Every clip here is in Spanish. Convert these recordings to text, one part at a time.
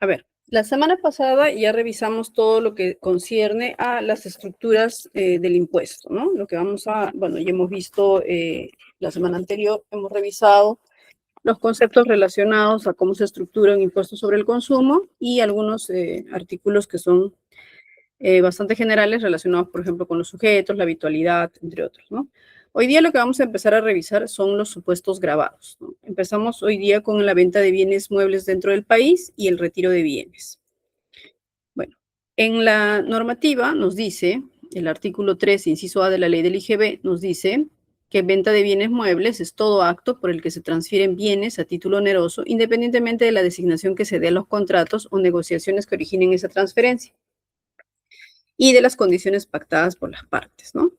A ver, la semana pasada ya revisamos todo lo que concierne a las estructuras del impuesto, ¿no? Lo que ya hemos visto la semana anterior, hemos revisado los conceptos relacionados a cómo se estructura un impuesto sobre el consumo y algunos artículos que son bastante generales relacionados, por ejemplo, con los sujetos, la habitualidad, entre otros, ¿no? Hoy día lo que vamos a empezar a revisar son los supuestos gravados, ¿no? Empezamos hoy día con la venta de bienes muebles dentro del país y el retiro de bienes. Bueno, en la normativa nos dice, el artículo 3, inciso A de la ley del IGB, nos dice que venta de bienes muebles es todo acto por el que se transfieren bienes a título oneroso, independientemente de la designación que se dé a los contratos o negociaciones que originen esa transferencia y de las condiciones pactadas por las partes, ¿no?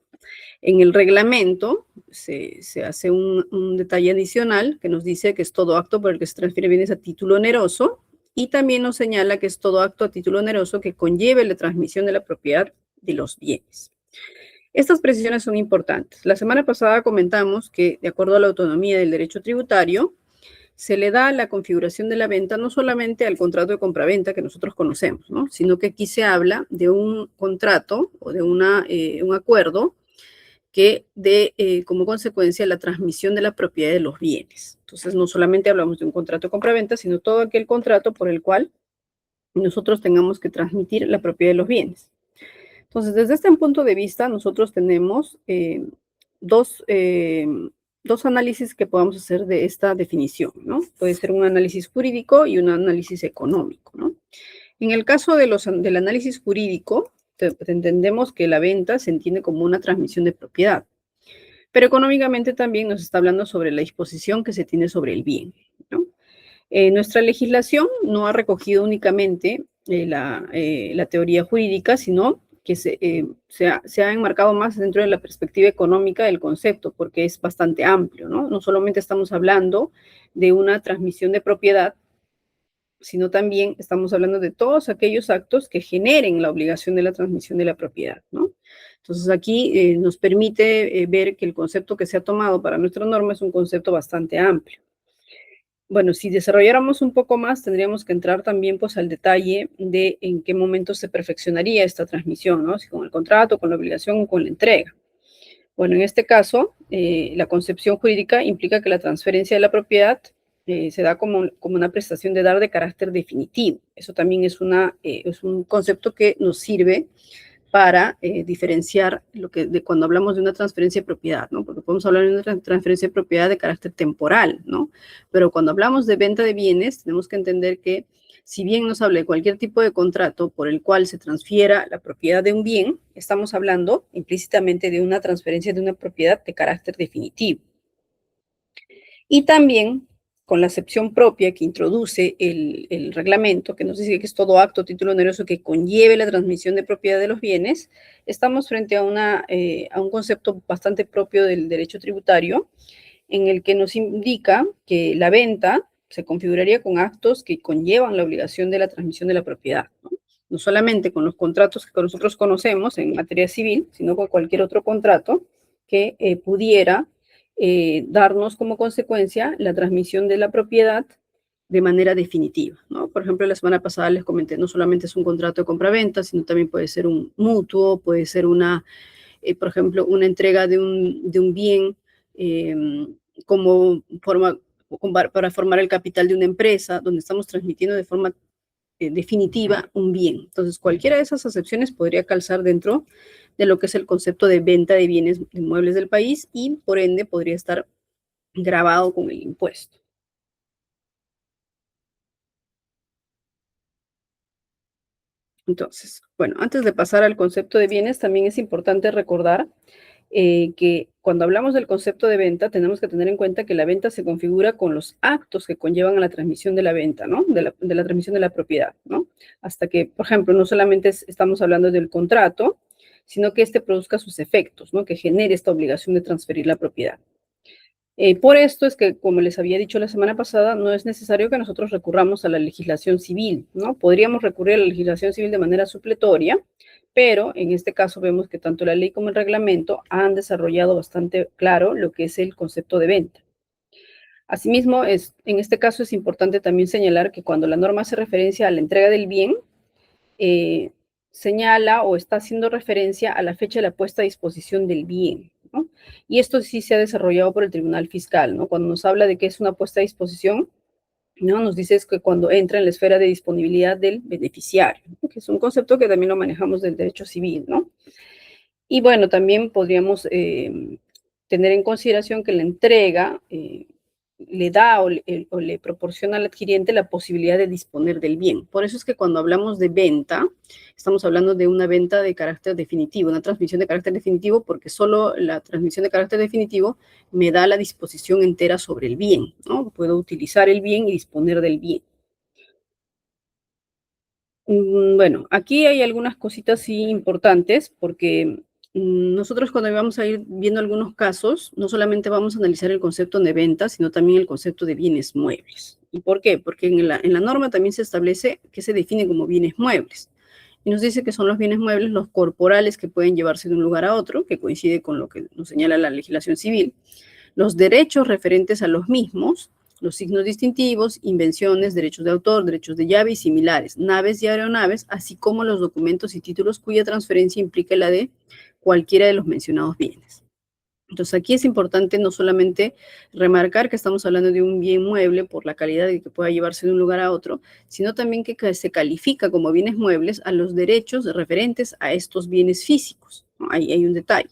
En el reglamento se hace un detalle adicional que nos dice que es todo acto por el que se transfiere bienes a título oneroso y también nos señala que es todo acto a título oneroso que conlleve la transmisión de la propiedad de los bienes. Estas precisiones son importantes. La semana pasada comentamos que, de acuerdo a la autonomía del derecho tributario, se le da la configuración de la venta no solamente al contrato de compraventa que nosotros conocemos, ¿no? Sino que aquí se habla de un contrato o de un acuerdo que dé como consecuencia la transmisión de la propiedad de los bienes. Entonces, no solamente hablamos de un contrato de compraventa, sino todo aquel contrato por el cual nosotros tengamos que transmitir la propiedad de los bienes. Entonces, desde este punto de vista, nosotros tenemos dos, dos análisis que podamos hacer de esta definición, ¿no? Puede ser un análisis jurídico y un análisis económico, ¿no? En el caso del análisis jurídico, entendemos que la venta se entiende como una transmisión de propiedad, pero económicamente también nos está hablando sobre la disposición que se tiene sobre el bien, ¿no? Nuestra legislación no ha recogido únicamente la teoría jurídica, sino que se ha enmarcado más dentro de la perspectiva económica del concepto, porque es bastante amplio, ¿no? No solamente estamos hablando de una transmisión de propiedad, sino también estamos hablando de todos aquellos actos que generen la obligación de la transmisión de la propiedad, ¿no? Entonces aquí nos permite ver que el concepto que se ha tomado para nuestra norma es un concepto bastante amplio. Bueno, si desarrolláramos un poco más, tendríamos que entrar también pues al detalle de en qué momento se perfeccionaría esta transmisión, ¿no? Si con el contrato, con la obligación o con la entrega. Bueno, en este caso, la concepción jurídica implica que la transferencia de la propiedad se da como una prestación de dar de carácter definitivo. Eso también es un concepto que nos sirve para diferenciar de cuando hablamos de una transferencia de propiedad, ¿no? Porque podemos hablar de una transferencia de propiedad de carácter temporal, ¿no? Pero cuando hablamos de venta de bienes, tenemos que entender que si bien nos habla de cualquier tipo de contrato por el cual se transfiera la propiedad de un bien, estamos hablando implícitamente de una transferencia de una propiedad de carácter definitivo. Y también con la acepción propia que introduce el reglamento, que nos dice que es todo acto o título oneroso que conlleve la transmisión de propiedad de los bienes, estamos frente a un concepto bastante propio del derecho tributario, en el que nos indica que la venta se configuraría con actos que conllevan la obligación de la transmisión de la propiedad, ¿no? No solamente con los contratos que nosotros conocemos en materia civil, sino con cualquier otro contrato que pudiera darnos como consecuencia la transmisión de la propiedad de manera definitiva, ¿no? Por ejemplo, la semana pasada les comenté, no solamente es un contrato de compraventa, sino también puede ser un mutuo, puede ser por ejemplo, una entrega de un bien como para formar el capital de una empresa, donde estamos transmitiendo de forma definitiva un bien. Entonces, cualquiera de esas acepciones podría calzar dentro de lo que es el concepto de venta de bienes inmuebles del país y, por ende, podría estar grabado con el impuesto. Entonces, bueno, antes de pasar al concepto de bienes, también es importante recordar que cuando hablamos del concepto de venta, tenemos que tener en cuenta que la venta se configura con los actos que conllevan a la transmisión de la venta, ¿no? De la transmisión de la propiedad, ¿no? Hasta que, por ejemplo, no solamente estamos hablando del contrato, sino que éste produzca sus efectos, ¿no? Que genere esta obligación de transferir la propiedad. Por esto es que, como les había dicho la semana pasada, no es necesario que nosotros recurramos a la legislación civil, ¿no? Podríamos recurrir a la legislación civil de manera supletoria, pero en este caso vemos que tanto la ley como el reglamento han desarrollado bastante claro lo que es el concepto de venta. Asimismo, en este caso es importante también señalar que cuando la norma hace referencia a la entrega del bien, señala o está haciendo referencia a la fecha de la puesta a disposición del bien, ¿no? Y esto sí se ha desarrollado por el Tribunal Fiscal, ¿no? Cuando nos habla de que es una puesta a disposición, ¿no? Nos dice que cuando entra en la esfera de disponibilidad del beneficiario, ¿no? Que es un concepto que también lo manejamos del derecho civil, ¿no? Y bueno, también podríamos tener en consideración que la entrega le da o le proporciona al adquiriente la posibilidad de disponer del bien. Por eso es que cuando hablamos de venta, estamos hablando de una venta de carácter definitivo, una transmisión de carácter definitivo, porque solo la transmisión de carácter definitivo me da la disposición entera sobre el bien, ¿no? Puedo utilizar el bien y disponer del bien. Bueno, aquí hay algunas cositas sí importantes porque nosotros cuando vamos a ir viendo algunos casos, no solamente vamos a analizar el concepto de venta, sino también el concepto de bienes muebles. ¿Y por qué? Porque en la norma también se establece que se define como bienes muebles. Y nos dice que son los bienes muebles los corporales que pueden llevarse de un lugar a otro, que coincide con lo que nos señala la legislación civil, los derechos referentes a los mismos, los signos distintivos, invenciones, derechos de autor, derechos de llave y similares, naves y aeronaves, así como los documentos y títulos cuya transferencia implique la de cualquiera de los mencionados bienes. Entonces aquí es importante no solamente remarcar que estamos hablando de un bien mueble por la calidad de que pueda llevarse de un lugar a otro, sino también que se califica como bienes muebles a los derechos referentes a estos bienes físicos, ¿no? Ahí hay un detalle.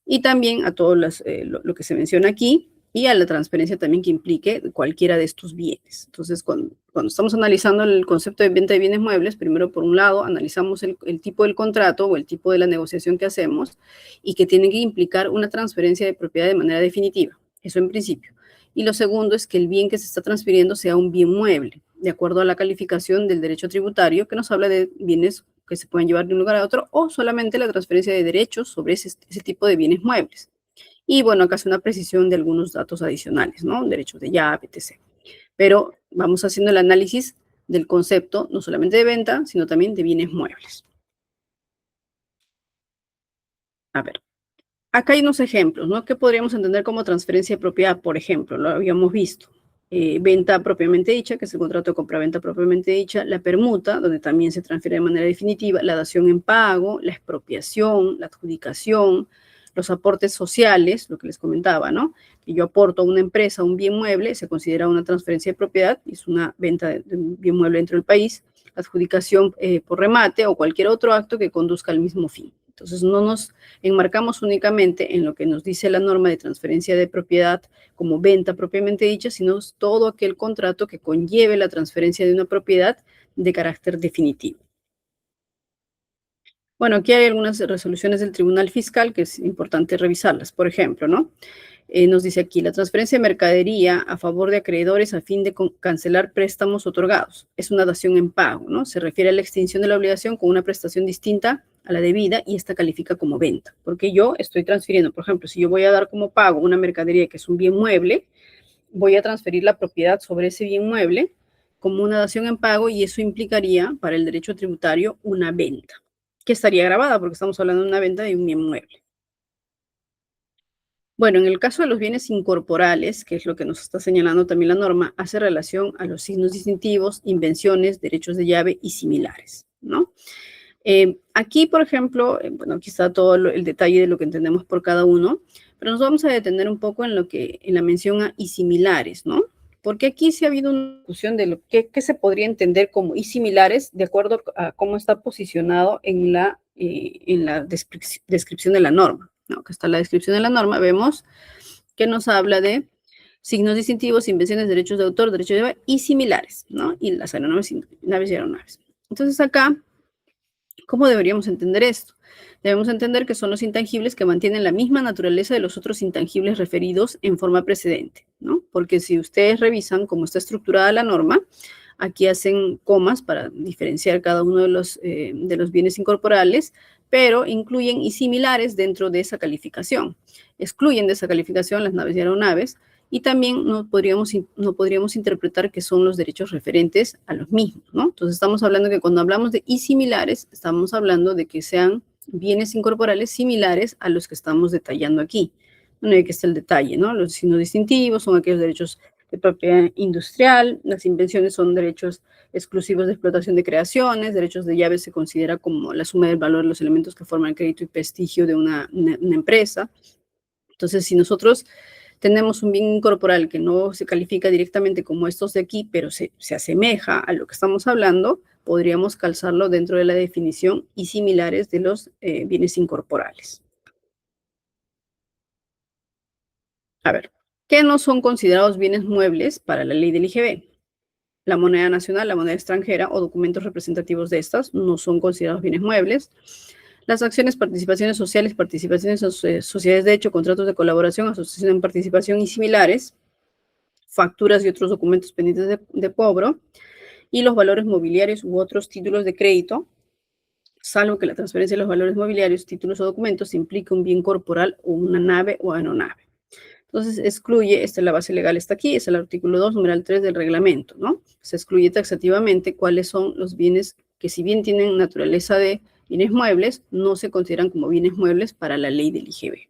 Y también a todo lo que se menciona aquí y a la transferencia también que implique cualquiera de estos bienes. Entonces, cuando estamos analizando el concepto de venta de bienes muebles, primero, por un lado, analizamos el tipo del contrato o el tipo de la negociación que hacemos y que tiene que implicar una transferencia de propiedad de manera definitiva. Eso en principio. Y lo segundo es que el bien que se está transfiriendo sea un bien mueble, de acuerdo a la calificación del derecho tributario, que nos habla de bienes que se pueden llevar de un lugar a otro, o solamente la transferencia de derechos sobre ese tipo de bienes muebles. Y bueno, acá hace una precisión de algunos datos adicionales, ¿no? Derechos de llave, etc. Pero vamos haciendo el análisis del concepto, no solamente de venta, sino también de bienes muebles. A ver, acá hay unos ejemplos, ¿no? ¿Qué podríamos entender como transferencia de propiedad? Por ejemplo, lo habíamos visto. Venta propiamente dicha, que es el contrato de compraventa propiamente dicha, la permuta, donde también se transfiere de manera definitiva, la dación en pago, la expropiación, la adjudicación, los aportes sociales, lo que les comentaba, ¿no? Que yo aporto a una empresa un bien mueble, se considera una transferencia de propiedad, es una venta de un bien mueble dentro del país, la adjudicación por remate o cualquier otro acto que conduzca al mismo fin. Entonces, no nos enmarcamos únicamente en lo que nos dice la norma de transferencia de propiedad como venta propiamente dicha, sino todo aquel contrato que conlleve la transferencia de una propiedad de carácter definitivo. Bueno, aquí hay algunas resoluciones del Tribunal Fiscal que es importante revisarlas. Por ejemplo, ¿no? Nos dice aquí, la transferencia de mercadería a favor de acreedores a fin de cancelar préstamos otorgados. Es una dación en pago, ¿no? Se refiere a la extinción de la obligación con una prestación distinta a la debida y esta califica como venta. Porque yo estoy transfiriendo, por ejemplo, si yo voy a dar como pago una mercadería que es un bien mueble, voy a transferir la propiedad sobre ese bien mueble como una dación en pago y eso implicaría para el derecho tributario una venta, que estaría grabada porque estamos hablando de una venta de un bien mueble. Bueno, en el caso de los bienes incorporales, que es lo que nos está señalando también la norma, hace relación a los signos distintivos, invenciones, derechos de llave y similares, ¿no? Aquí, por ejemplo, bueno, aquí está todo el detalle de lo que entendemos por cada uno, pero nos vamos a detener un poco en la mención a y similares, ¿no? Porque aquí sí ha habido una discusión de qué se podría entender como y similares de acuerdo a cómo está posicionado en la descripción de la norma, ¿no? Que está la descripción de la norma, vemos que nos habla de signos distintivos, invenciones, derechos de autor, derechos de llave y similares, ¿no? Y las aeronaves, naves y aeronaves. Entonces acá, ¿cómo deberíamos entender esto? Debemos entender que son los intangibles que mantienen la misma naturaleza de los otros intangibles referidos en forma precedente, ¿no? Porque si ustedes revisan cómo está estructurada la norma, aquí hacen comas para diferenciar cada uno de los bienes incorporales, pero incluyen y similares dentro de esa calificación. Excluyen de esa calificación las naves y aeronaves, y también no podríamos interpretar que son los derechos referentes a los mismos, ¿no? Entonces estamos hablando que cuando hablamos de y similares, estamos hablando de que sean bienes incorporales similares a los que estamos detallando aquí. Bueno, y aquí está el detalle, ¿no? Los signos distintivos son aquellos derechos de propiedad industrial. Las invenciones son derechos exclusivos de explotación de creaciones. Derechos de llave se considera como la suma del valor de los elementos que forman el crédito y prestigio de una empresa. Entonces, si nosotros tenemos un bien incorporal que no se califica directamente como estos de aquí, pero se asemeja a lo que estamos hablando, podríamos calzarlo dentro de la definición y similares de los bienes incorporales. A ver, ¿qué no son considerados bienes muebles para la ley del IGB? La moneda nacional, la moneda extranjera o documentos representativos de estas no son considerados bienes muebles. Las acciones, participaciones sociales, participaciones en sociedades de hecho, contratos de colaboración, asociación en participación y similares, facturas y otros documentos pendientes de cobro, y los valores mobiliarios u otros títulos de crédito, salvo que la transferencia de los valores mobiliarios, títulos o documentos implique un bien corporal o una nave o aeronave. Entonces, excluye, esta es la base legal, está aquí, es el artículo 2, numeral 3 del reglamento, ¿no? Se excluye taxativamente cuáles son los bienes que, si bien tienen naturaleza de bienes muebles, no se consideran como bienes muebles para la ley del IGB.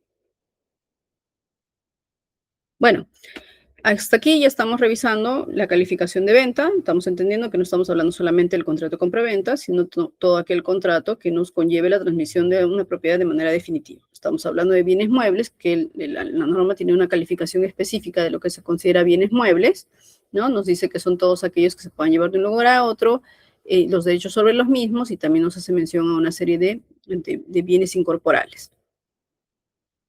Bueno, hasta aquí ya estamos revisando la calificación de venta. Estamos entendiendo que no estamos hablando solamente del contrato de compra-venta, sino todo aquel contrato que nos conlleve la transmisión de una propiedad de manera definitiva. Estamos hablando de bienes muebles, que la norma tiene una calificación específica de lo que se considera bienes muebles, ¿no? Nos dice que son todos aquellos que se puedan llevar de un lugar a otro, los derechos sobre los mismos, y también nos hace mención a una serie de bienes incorporales.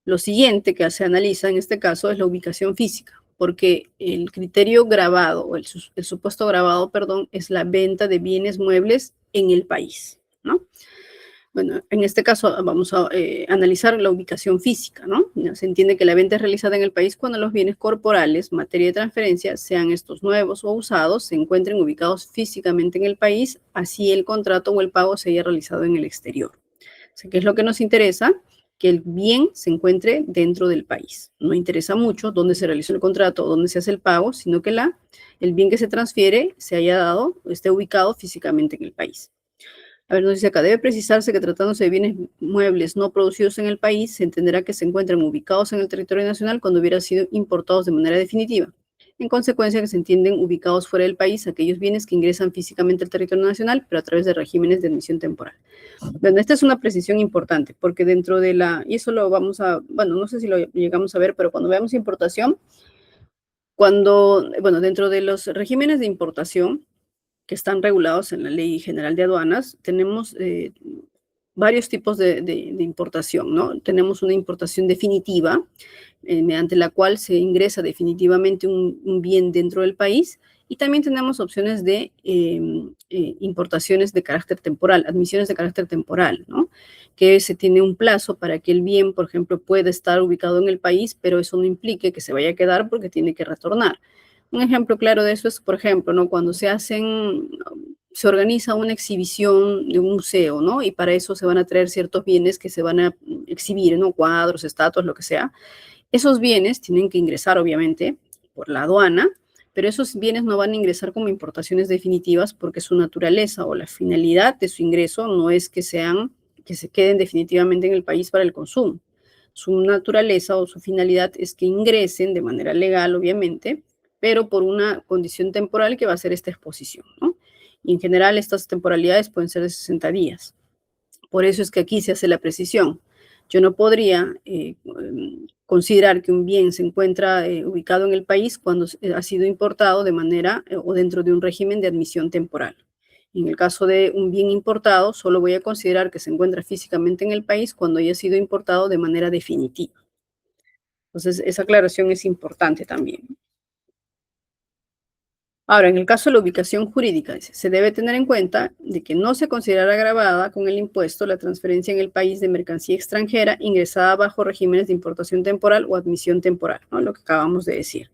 Lo siguiente que se analiza en este caso es la ubicación física, porque el criterio grabado, o el supuesto grabado, perdón, es la venta de bienes muebles en el país, ¿no? Bueno, en este caso vamos a analizar la ubicación física, ¿no? Se entiende que la venta es realizada en el país cuando los bienes corporales, materia de transferencia, sean estos nuevos o usados, se encuentren ubicados físicamente en el país, así el contrato o el pago se haya realizado en el exterior. O sea, ¿qué es lo que nos interesa? Que el bien se encuentre dentro del país. No interesa mucho dónde se realizó el contrato o dónde se hace el pago, sino que el bien que se transfiere se haya dado, esté ubicado físicamente en el país. A ver, nos dice acá, debe precisarse que tratándose de bienes muebles no producidos en el país, se entenderá que se encuentran ubicados en el territorio nacional cuando hubieran sido importados de manera definitiva. En consecuencia, que se entienden ubicados fuera del país aquellos bienes que ingresan físicamente al territorio nacional, pero a través de regímenes de admisión temporal. Bueno, esta es una precisión importante, porque dentro de y eso lo vamos a, bueno, no sé si lo llegamos a ver, pero cuando veamos importación, dentro de los regímenes de importación que están regulados en la Ley General de Aduanas, tenemos varios tipos de importación, ¿no? Tenemos una importación definitiva, mediante la cual se ingresa definitivamente un bien dentro del país, y también tenemos opciones de importaciones de carácter temporal, admisiones de carácter temporal, ¿no? Que se tiene un plazo para que el bien, por ejemplo, pueda estar ubicado en el país, pero eso no implique que se vaya a quedar porque tiene que retornar. Un ejemplo claro de eso es, por ejemplo, ¿no? Cuando se organiza una exhibición de un museo, ¿no? Y para eso se van a traer ciertos bienes que se van a exhibir, ¿no? Cuadros, estatuas, lo que sea. Esos bienes tienen que ingresar, obviamente, por la aduana, pero esos bienes no van a ingresar como importaciones definitivas porque su naturaleza o la finalidad de su ingreso no es que se queden definitivamente en el país para el consumo. Su naturaleza o su finalidad es que ingresen de manera legal, obviamente, pero por una condición temporal que va a ser esta exposición, ¿no? Y en general estas temporalidades pueden ser de 60 días. Por eso es que aquí se hace la precisión. Yo no podría considerar que un bien se encuentra ubicado en el país cuando ha sido importado de manera o dentro de un régimen de admisión temporal. En el caso de un bien importado, solo voy a considerar que se encuentra físicamente en el país cuando haya sido importado de manera definitiva. Entonces, esa aclaración es importante también. Ahora, en el caso de la ubicación jurídica, se debe tener en cuenta de que no se considerará gravada con el impuesto la transferencia en el país de mercancía extranjera ingresada bajo regímenes de importación temporal o admisión temporal, ¿no? Lo que acabamos de decir,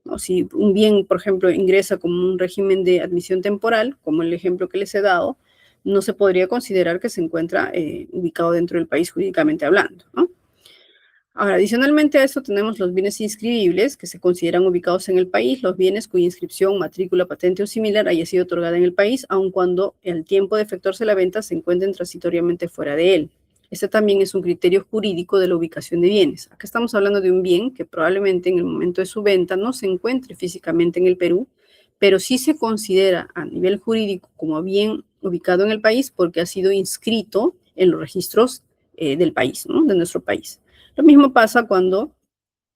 ¿no? Si un bien, por ejemplo, ingresa como un régimen de admisión temporal, como el ejemplo que les he dado, no se podría considerar que se encuentra ubicado dentro del país jurídicamente hablando, ¿no? Ahora, adicionalmente a esto tenemos los bienes inscribibles que se consideran ubicados en el país, los bienes cuya inscripción, matrícula, patente o similar haya sido otorgada en el país, aun cuando el tiempo de efectuarse la venta se encuentren transitoriamente fuera de él. Este también es un criterio jurídico de la ubicación de bienes. Acá estamos hablando de un bien que probablemente en el momento de su venta no se encuentre físicamente en el Perú, pero sí se considera a nivel jurídico como bien ubicado en el país porque ha sido inscrito en los registros del país, ¿no? De nuestro país. Lo mismo pasa cuando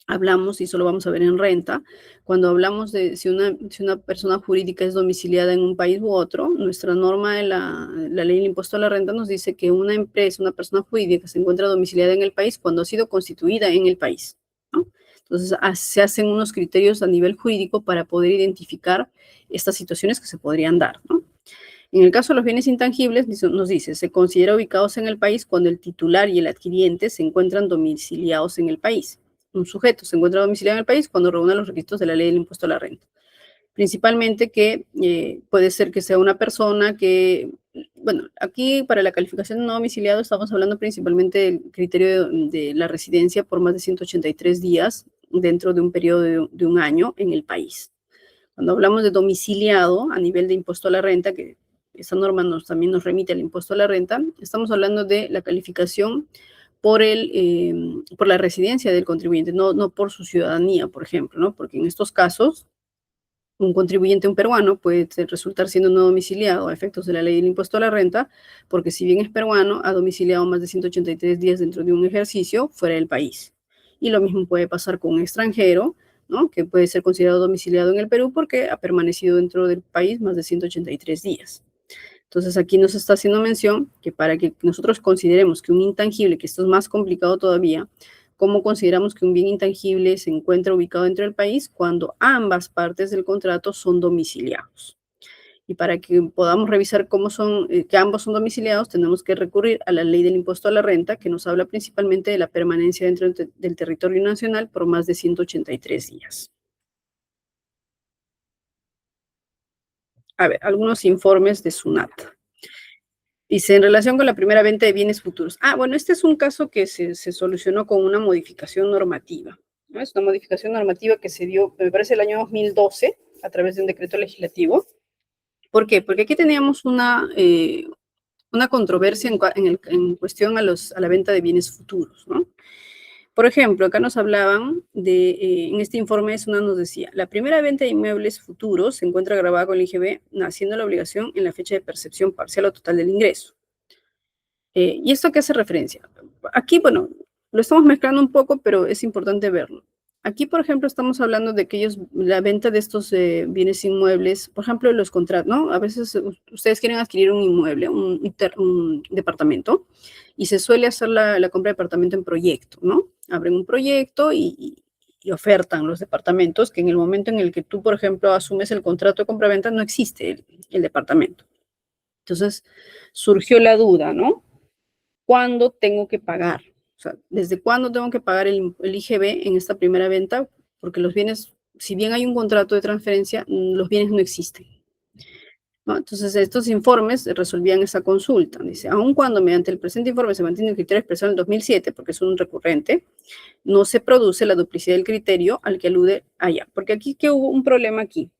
hablamos, y eso lo vamos a ver en renta, cuando hablamos de si una persona jurídica es domiciliada en un país u otro, nuestra norma de la ley del impuesto a la renta nos dice que una empresa, una persona jurídica se encuentra domiciliada en el país cuando ha sido constituida en el país, ¿no? Entonces, se hacen unos criterios a nivel jurídico para poder identificar estas situaciones que se podrían dar, ¿no? En el caso de los bienes intangibles, nos dice, se considera ubicados en el país cuando el titular y el adquiriente se encuentran domiciliados en el país. Un sujeto se encuentra domiciliado en el país cuando reúne los requisitos de la ley del impuesto a la renta. Principalmente que puede ser que sea una persona que, bueno, aquí para la calificación de no domiciliado estamos hablando principalmente del criterio de la residencia por más de 183 días dentro de un periodo de un año en el país. Cuando hablamos de domiciliado a nivel de impuesto a la renta, que esa norma también nos remite al impuesto a la renta, estamos hablando de la calificación por la residencia del contribuyente, no por su ciudadanía, por ejemplo, ¿no? Porque en estos casos, un contribuyente, un peruano, puede resultar siendo no domiciliado a efectos de la ley del impuesto a la renta, porque si bien es peruano, ha domiciliado más de 183 días dentro de un ejercicio fuera del país. Y lo mismo puede pasar con un extranjero, ¿no? Que puede ser considerado domiciliado en el Perú porque ha permanecido dentro del país más de 183 días. Entonces, aquí nos está haciendo mención que para que nosotros consideremos que un intangible, que esto es más complicado todavía, ¿cómo consideramos que un bien intangible se encuentra ubicado dentro del país? Cuando ambas partes del contrato son domiciliados. Y para que podamos revisar cómo son, que ambos son domiciliados, tenemos que recurrir a la ley del impuesto a la renta, que nos habla principalmente de la permanencia dentro del territorio nacional por más de 183 días. A ver, algunos informes de SUNAT. Dice, en relación con la primera venta de bienes futuros. Bueno, este es un caso que se solucionó con una modificación normativa, ¿no? Es una modificación normativa que se dio, me parece, el año 2012, a través de un decreto legislativo. ¿Por qué? Porque aquí teníamos una controversia en cuestión a la venta de bienes futuros, ¿no? Por ejemplo, acá nos hablaban en este informe SUNAT nos decía, la primera venta de inmuebles futuros se encuentra grabada con el IGB, naciendo la obligación en la fecha de percepción parcial o total del ingreso. ¿Y esto a qué hace referencia? Aquí, bueno, lo estamos mezclando un poco, pero es importante verlo. Aquí, por ejemplo, estamos hablando de la venta de estos bienes inmuebles, por ejemplo, los contratos, ¿no? A veces ustedes quieren adquirir un inmueble, un departamento, y se suele hacer la compra de departamento en proyecto, ¿no? Abren un proyecto y ofertan los departamentos, que en el momento en el que tú, por ejemplo, asumes el contrato de compra-venta, no existe el departamento. Entonces, surgió la duda, ¿no? ¿Cuándo tengo que pagar? O sea, ¿desde cuándo tengo que pagar el IGB en esta primera venta? Porque los bienes, si bien hay un contrato de transferencia, los bienes no existen, ¿no? Entonces, estos informes resolvían esa consulta. Dice, aun cuando mediante el presente informe se mantiene el criterio expresado en el 2007, porque es un recurrente, no se produce la duplicidad del criterio al que alude allá. Porque aquí, ¿qué hubo un problema aquí?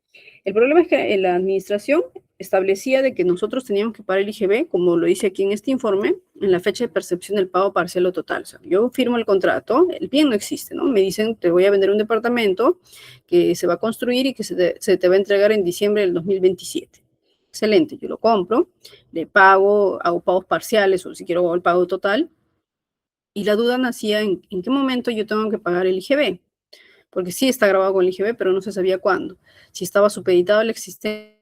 El problema es que la administración establecía de que nosotros teníamos que pagar el IGB, como lo dice aquí en este informe, en la fecha de percepción del pago parcial o total. O sea, yo firmo el contrato, el bien no existe, ¿no? Me dicen, te voy a vender un departamento que se va a construir y que se te va a entregar en diciembre del 2027. Excelente, yo lo compro, le pago, hago pagos parciales o si quiero hago el pago total. Y la duda nacía en qué momento yo tengo que pagar el IGB. Porque sí está grabado con el IGB, pero no se sabía cuándo. Si estaba supeditado al existente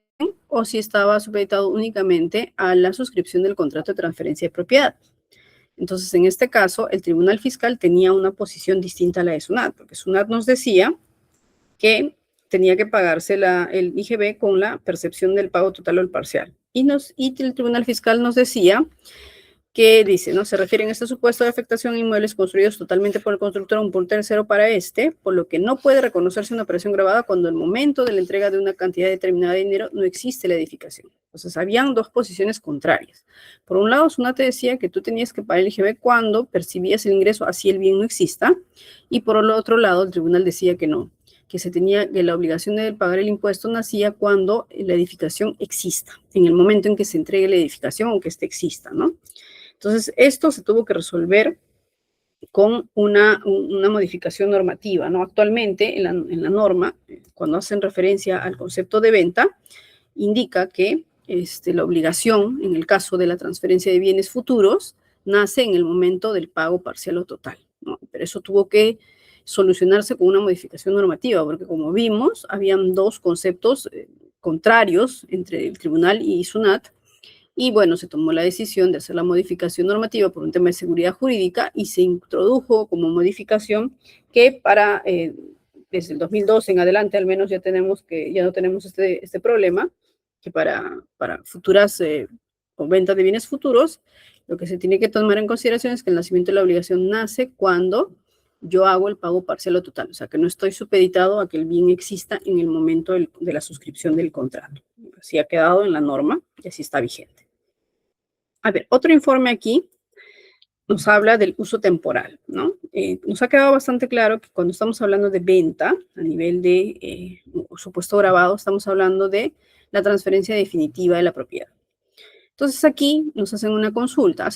o si estaba supeditado únicamente a la suscripción del contrato de transferencia de propiedad. Entonces, en este caso, el Tribunal Fiscal tenía una posición distinta a la de SUNAT, porque SUNAT nos decía que tenía que pagarse el IGB con la percepción del pago total o el parcial. Y el Tribunal Fiscal nos decía que dice, ¿no? Se refiere en este supuesto de afectación a inmuebles construidos totalmente por el constructor o un por tercero para por lo que no puede reconocerse una operación grabada cuando el momento de la entrega de una cantidad determinada de dinero no existe la edificación. Entonces, habían dos posiciones contrarias. Por un lado, SUNAT te decía que tú tenías que pagar el IGB cuando percibías el ingreso, así el bien no exista, y por el otro lado, el tribunal decía que no, que la obligación de pagar el impuesto nacía cuando la edificación exista, en el momento en que se entregue la edificación o que éste exista, ¿no? Entonces, esto se tuvo que resolver con una modificación normativa, ¿no? Actualmente, en la norma, cuando hacen referencia al concepto de venta, indica que la obligación, en el caso de la transferencia de bienes futuros, nace en el momento del pago parcial o total, ¿no? Pero eso tuvo que solucionarse con una modificación normativa, porque como vimos, habían dos conceptos contrarios entre el tribunal y SUNAT, y bueno, se tomó la decisión de hacer la modificación normativa por un tema de seguridad jurídica y se introdujo como modificación que desde el 2012 en adelante al menos ya no tenemos este problema, que para futuras o ventas de bienes futuros, lo que se tiene que tomar en consideración es que el nacimiento de la obligación nace cuando yo hago el pago parcial o total, o sea que no estoy supeditado a que el bien exista en el momento de la suscripción del contrato. Así ha quedado en la norma y así está vigente. A ver, otro informe aquí nos habla del uso temporal, ¿no? Nos ha quedado bastante claro que cuando estamos hablando de venta a nivel de supuesto grabado, estamos hablando de la transferencia definitiva de la propiedad. Entonces aquí nos hacen una consulta,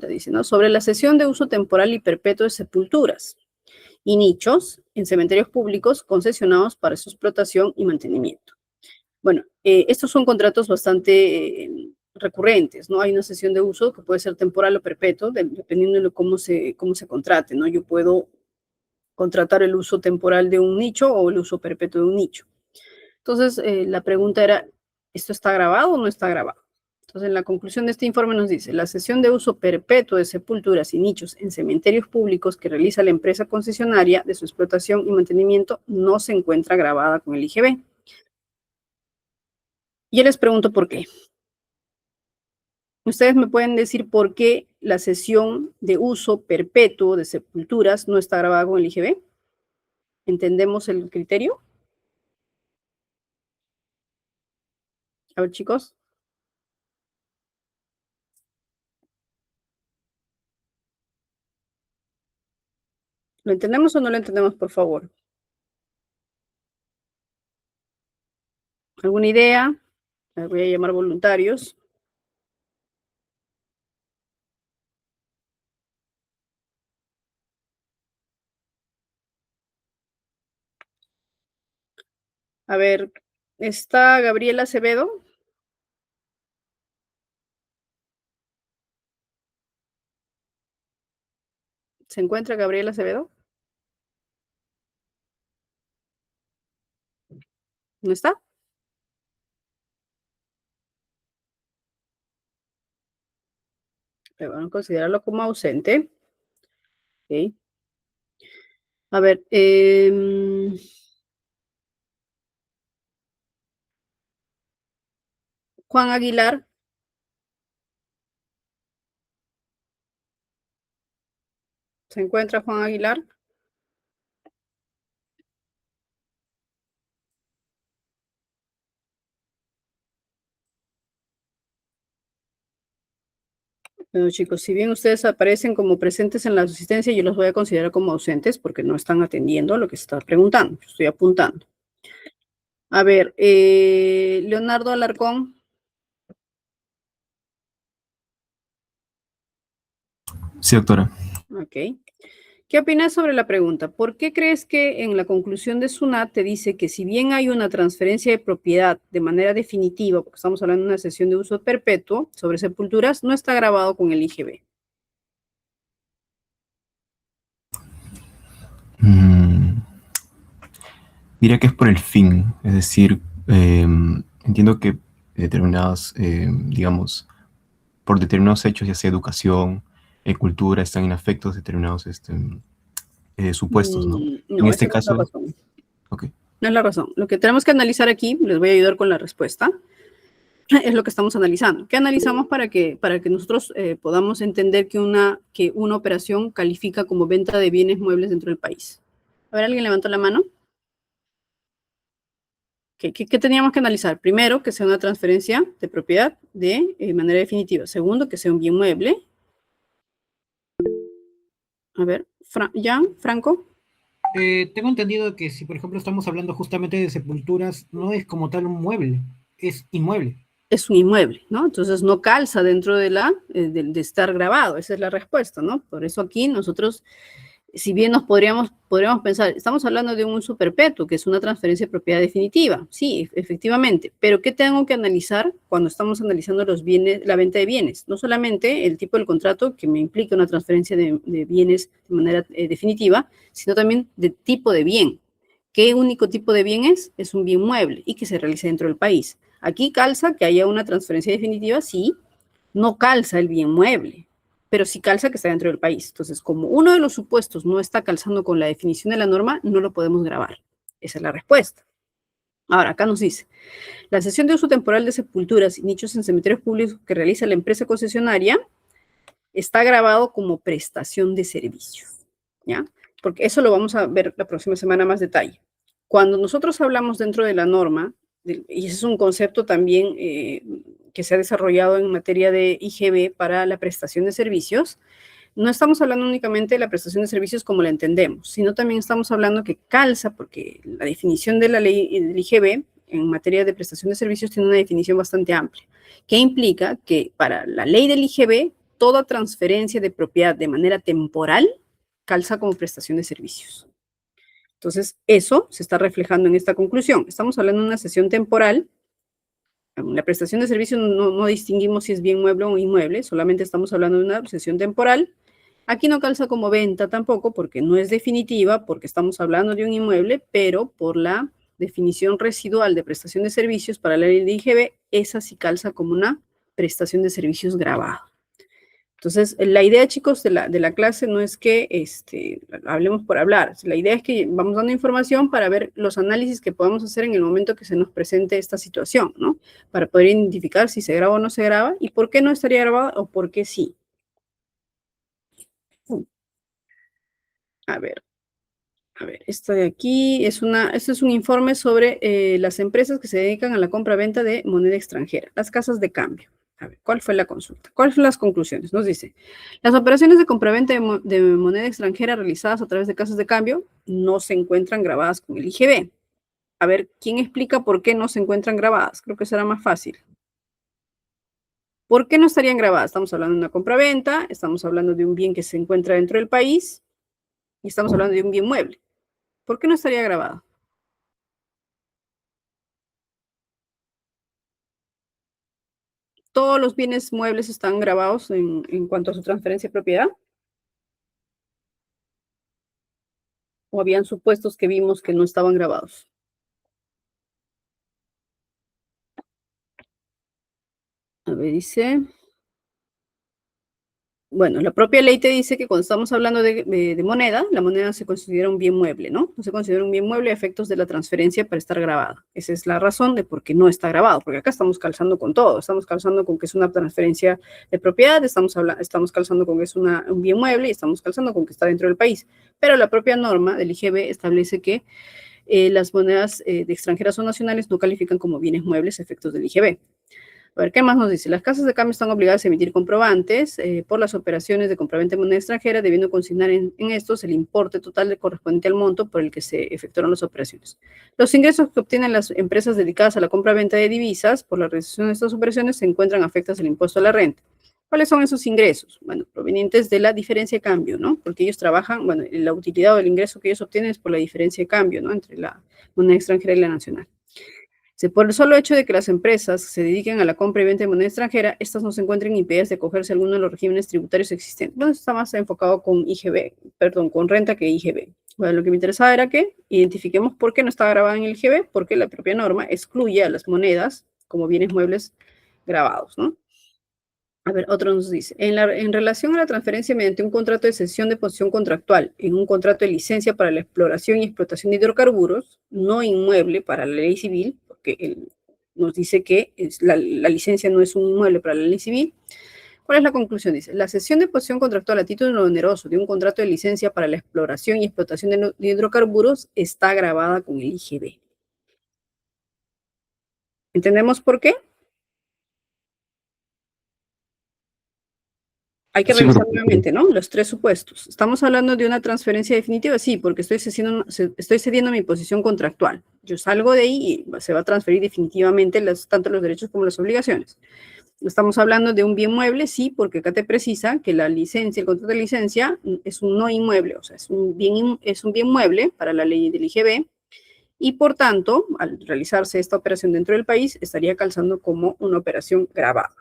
dice, ¿no? Sobre la cesión de uso temporal y perpetuo de sepulturas y nichos en cementerios públicos concesionados para su explotación y mantenimiento. Bueno, estos son contratos bastante recurrentes, ¿no? Hay una cesión de uso que puede ser temporal o perpetuo, dependiendo de cómo se contrate, ¿no? Yo puedo contratar el uso temporal de un nicho o el uso perpetuo de un nicho. Entonces, la pregunta era, ¿esto está grabado o no está grabado? Entonces, en la conclusión de este informe nos dice, la cesión de uso perpetuo de sepulturas y nichos en cementerios públicos que realiza la empresa concesionaria de su explotación y mantenimiento no se encuentra grabada con el IGB. Yo les pregunto por qué. ¿Ustedes me pueden decir por qué la cesión de uso perpetuo de sepulturas no está grabada con el IGB? ¿Entendemos el criterio? A ver, chicos. ¿Lo entendemos o no lo entendemos, por favor? ¿Alguna idea? Voy a llamar voluntarios. A ver, ¿está Gabriela Acevedo? ¿Se encuentra Gabriela Acevedo? ¿No está? Pero van a considerarlo como ausente. Ok. A ver, Juan Aguilar. ¿Se encuentra Juan Aguilar? Bueno, chicos, si bien ustedes aparecen como presentes en la asistencia, yo los voy a considerar como ausentes porque no están atendiendo a lo que se está preguntando. Yo estoy apuntando. A ver, Leonardo Alarcón. Sí, doctora. Ok. ¿Qué opinas sobre la pregunta? ¿Por qué crees que en la conclusión de SUNAT te dice que si bien hay una transferencia de propiedad de manera definitiva, porque estamos hablando de una cesión de uso perpetuo sobre sepulturas, no está grabado con el IGB? Diría que es por el fin, es decir, entiendo que determinados, digamos, por determinados hechos, ya sea educación, cultura, están en afectos determinados supuestos, ¿no? En No, esa este no es la caso, razón. ok. No es la razón. Lo que tenemos que analizar aquí, les voy a ayudar con la respuesta, es lo que estamos analizando. ¿Qué analizamos para que nosotros podamos entender que una operación califica como venta de bienes muebles dentro del país? A ver, ¿alguien levantó la mano? ¿Qué teníamos que analizar? Primero, que sea una transferencia de propiedad de manera definitiva. Segundo, que sea un bien mueble. A ver, Franco. Tengo entendido que si, por ejemplo, estamos hablando justamente de sepulturas, no es como tal un mueble, es inmueble. es un inmueble, ¿no? Entonces no calza dentro de de estar grabado, esa es la respuesta, ¿no? Por eso aquí nosotros, si bien podríamos pensar, estamos hablando de un uso perpetuo, que es una transferencia de propiedad definitiva, sí, efectivamente, pero ¿qué tengo que analizar cuando estamos analizando los bienes, la venta de bienes? No solamente el tipo del contrato que me implica una transferencia de bienes de manera definitiva, sino también de tipo de bien. ¿Qué único tipo de bien es? Es un bien mueble y que se realiza dentro del país. Aquí calza que haya una transferencia definitiva, sí, no calza el bien mueble, pero sí calza que está dentro del país. Entonces, como uno de los supuestos no está calzando con la definición de la norma, no lo podemos grabar. Esa es la respuesta. Ahora, acá nos dice, la cesión de uso temporal de sepulturas y nichos en cementerios públicos que realiza la empresa concesionaria está grabado como prestación de servicio, ¿ya? Porque eso lo vamos a ver la próxima semana más detalle. Cuando nosotros hablamos dentro de la norma, y ese es un concepto también que se ha desarrollado en materia de IGB para la prestación de servicios, no estamos hablando únicamente de la prestación de servicios como la entendemos, sino también estamos hablando que calza, porque la definición de la ley del IGB en materia de prestación de servicios tiene una definición bastante amplia, que implica que para la ley del IGB, toda transferencia de propiedad de manera temporal calza como prestación de servicios. Entonces, eso se está reflejando en esta conclusión. Estamos hablando de una cesión temporal. En la prestación de servicios no distinguimos si es bien mueble o inmueble, solamente estamos hablando de una cesión temporal. Aquí no calza como venta tampoco, porque no es definitiva, porque estamos hablando de un inmueble, pero por la definición residual de prestación de servicios para la ley de IGB, esa sí calza como una prestación de servicios grabada. Entonces, la idea, chicos, de la clase no es que hablemos por hablar. La idea es que vamos dando información para ver los análisis que podamos hacer en el momento que se nos presente esta situación, ¿no? Para poder identificar si se graba o no se graba y por qué no estaría grabada o por qué sí. A ver, esta de aquí este es un informe sobre las empresas que se dedican a la compra-venta de moneda extranjera, las casas de cambio. A ver, ¿cuál fue la consulta? ¿Cuáles son las conclusiones? Nos dice, las operaciones de compra-venta de moneda extranjera realizadas a través de casas de cambio no se encuentran grabadas con el IGB. A ver, ¿quién explica por qué no se encuentran grabadas? Creo que será más fácil. ¿Por qué no estarían grabadas? Estamos hablando de una compra-venta, estamos hablando de un bien que se encuentra dentro del país y estamos hablando de un bien mueble. ¿Por qué no estaría grabada? Todos los bienes muebles están grabados en cuanto a su transferencia de propiedad. ¿O habían supuestos que vimos que no estaban grabados? A ver, dice... Bueno, la propia ley te dice que cuando estamos hablando de moneda, la moneda se considera un bien mueble, ¿no? No se considera un bien mueble a efectos de la transferencia para estar grabada. Esa es la razón de por qué no está grabado, porque acá estamos calzando con todo. Estamos calzando con que es una transferencia de propiedad, estamos calzando con que es un bien mueble y estamos calzando con que está dentro del país. Pero la propia norma del IGB establece que las monedas de extranjeras o nacionales no califican como bienes muebles a efectos del IGB. A ver, ¿qué más nos dice? Las casas de cambio están obligadas a emitir comprobantes por las operaciones de compraventa de moneda extranjera, debiendo consignar en estos el importe total correspondiente al monto por el que se efectuaron las operaciones. Los ingresos que obtienen las empresas dedicadas a la compraventa de divisas por la realización de estas operaciones se encuentran afectas al impuesto a la renta. ¿Cuáles son esos ingresos? Bueno, provenientes de la diferencia de cambio, ¿no? Porque ellos trabajan, bueno, la utilidad o el ingreso que ellos obtienen es por la diferencia de cambio, ¿no? Entre la moneda extranjera y la nacional. Por el solo hecho de que las empresas se dediquen a la compra y venta de moneda extranjera, estas no se encuentren impedidas de acogerse a alguno de los regímenes tributarios existentes. Bueno, está más enfocado con IGB, perdón, con renta que IGB. Bueno, lo que me interesaba era que identifiquemos por qué no estaba grabada en el IGB, porque la propia norma excluye a las monedas como bienes muebles grabados, ¿no? A ver, otro nos dice, en relación a la transferencia mediante un contrato de cesión de posición contractual en un contrato de licencia para la exploración y explotación de hidrocarburos, no inmueble para la ley civil, porque él nos dice que la licencia no es un inmueble para la ley civil. ¿Cuál es la conclusión? Dice, la cesión de posición contractual a título oneroso de un contrato de licencia para la exploración y explotación de hidrocarburos está grabada con el IGB. ¿Entendemos por qué? Hay que Sí, revisar porque nuevamente, ¿no? Los tres supuestos. ¿Estamos hablando de una transferencia definitiva? Sí, porque estoy cediendo mi posición contractual. Yo salgo de ahí y se va a transferir definitivamente tanto los derechos como las obligaciones. Estamos hablando de un bien mueble, sí, porque acá te precisa que la licencia, el contrato de licencia es un no inmueble, o sea, es un bien mueble para la ley del IGB, y por tanto, al realizarse esta operación dentro del país, estaría calzando como una operación gravada.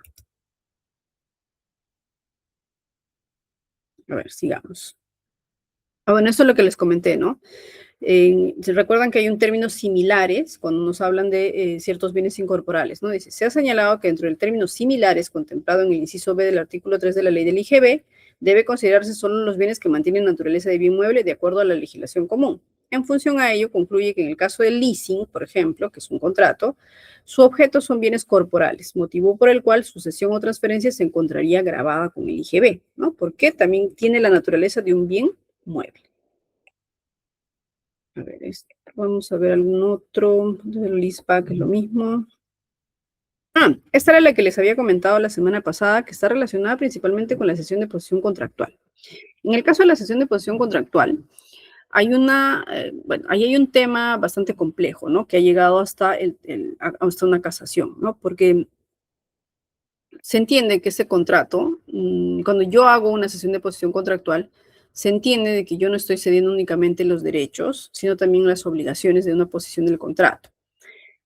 A ver, sigamos. Bueno, esto es lo que les comenté, ¿no? ¿Se recuerdan que hay un término similares cuando nos hablan de ciertos bienes incorporales, ¿no? Dice, se ha señalado que dentro del término similares contemplado en el inciso B del artículo 3 de la ley del IGB, debe considerarse solo los bienes que mantienen naturaleza de bien mueble de acuerdo a la legislación común. En función a ello, concluye que en el caso del leasing, por ejemplo, que es un contrato, su objeto son bienes corporales, motivo por el cual su cesión o transferencia se encontraría grabada con el IGB, ¿no? Porque también tiene la naturaleza de un bien mueble. A ver, vamos a ver algún otro. El LISPAC es lo mismo. Esta era la que les había comentado la semana pasada, que está relacionada principalmente con la cesión de posesión contractual. En el caso de la cesión de posesión contractual, ahí hay un tema bastante complejo, ¿no? Que ha llegado hasta una casación, ¿no? Porque se entiende que ese contrato, cuando yo hago una cesión de posesión contractual, se entiende de que yo no estoy cediendo únicamente los derechos, sino también las obligaciones de una posición del contrato.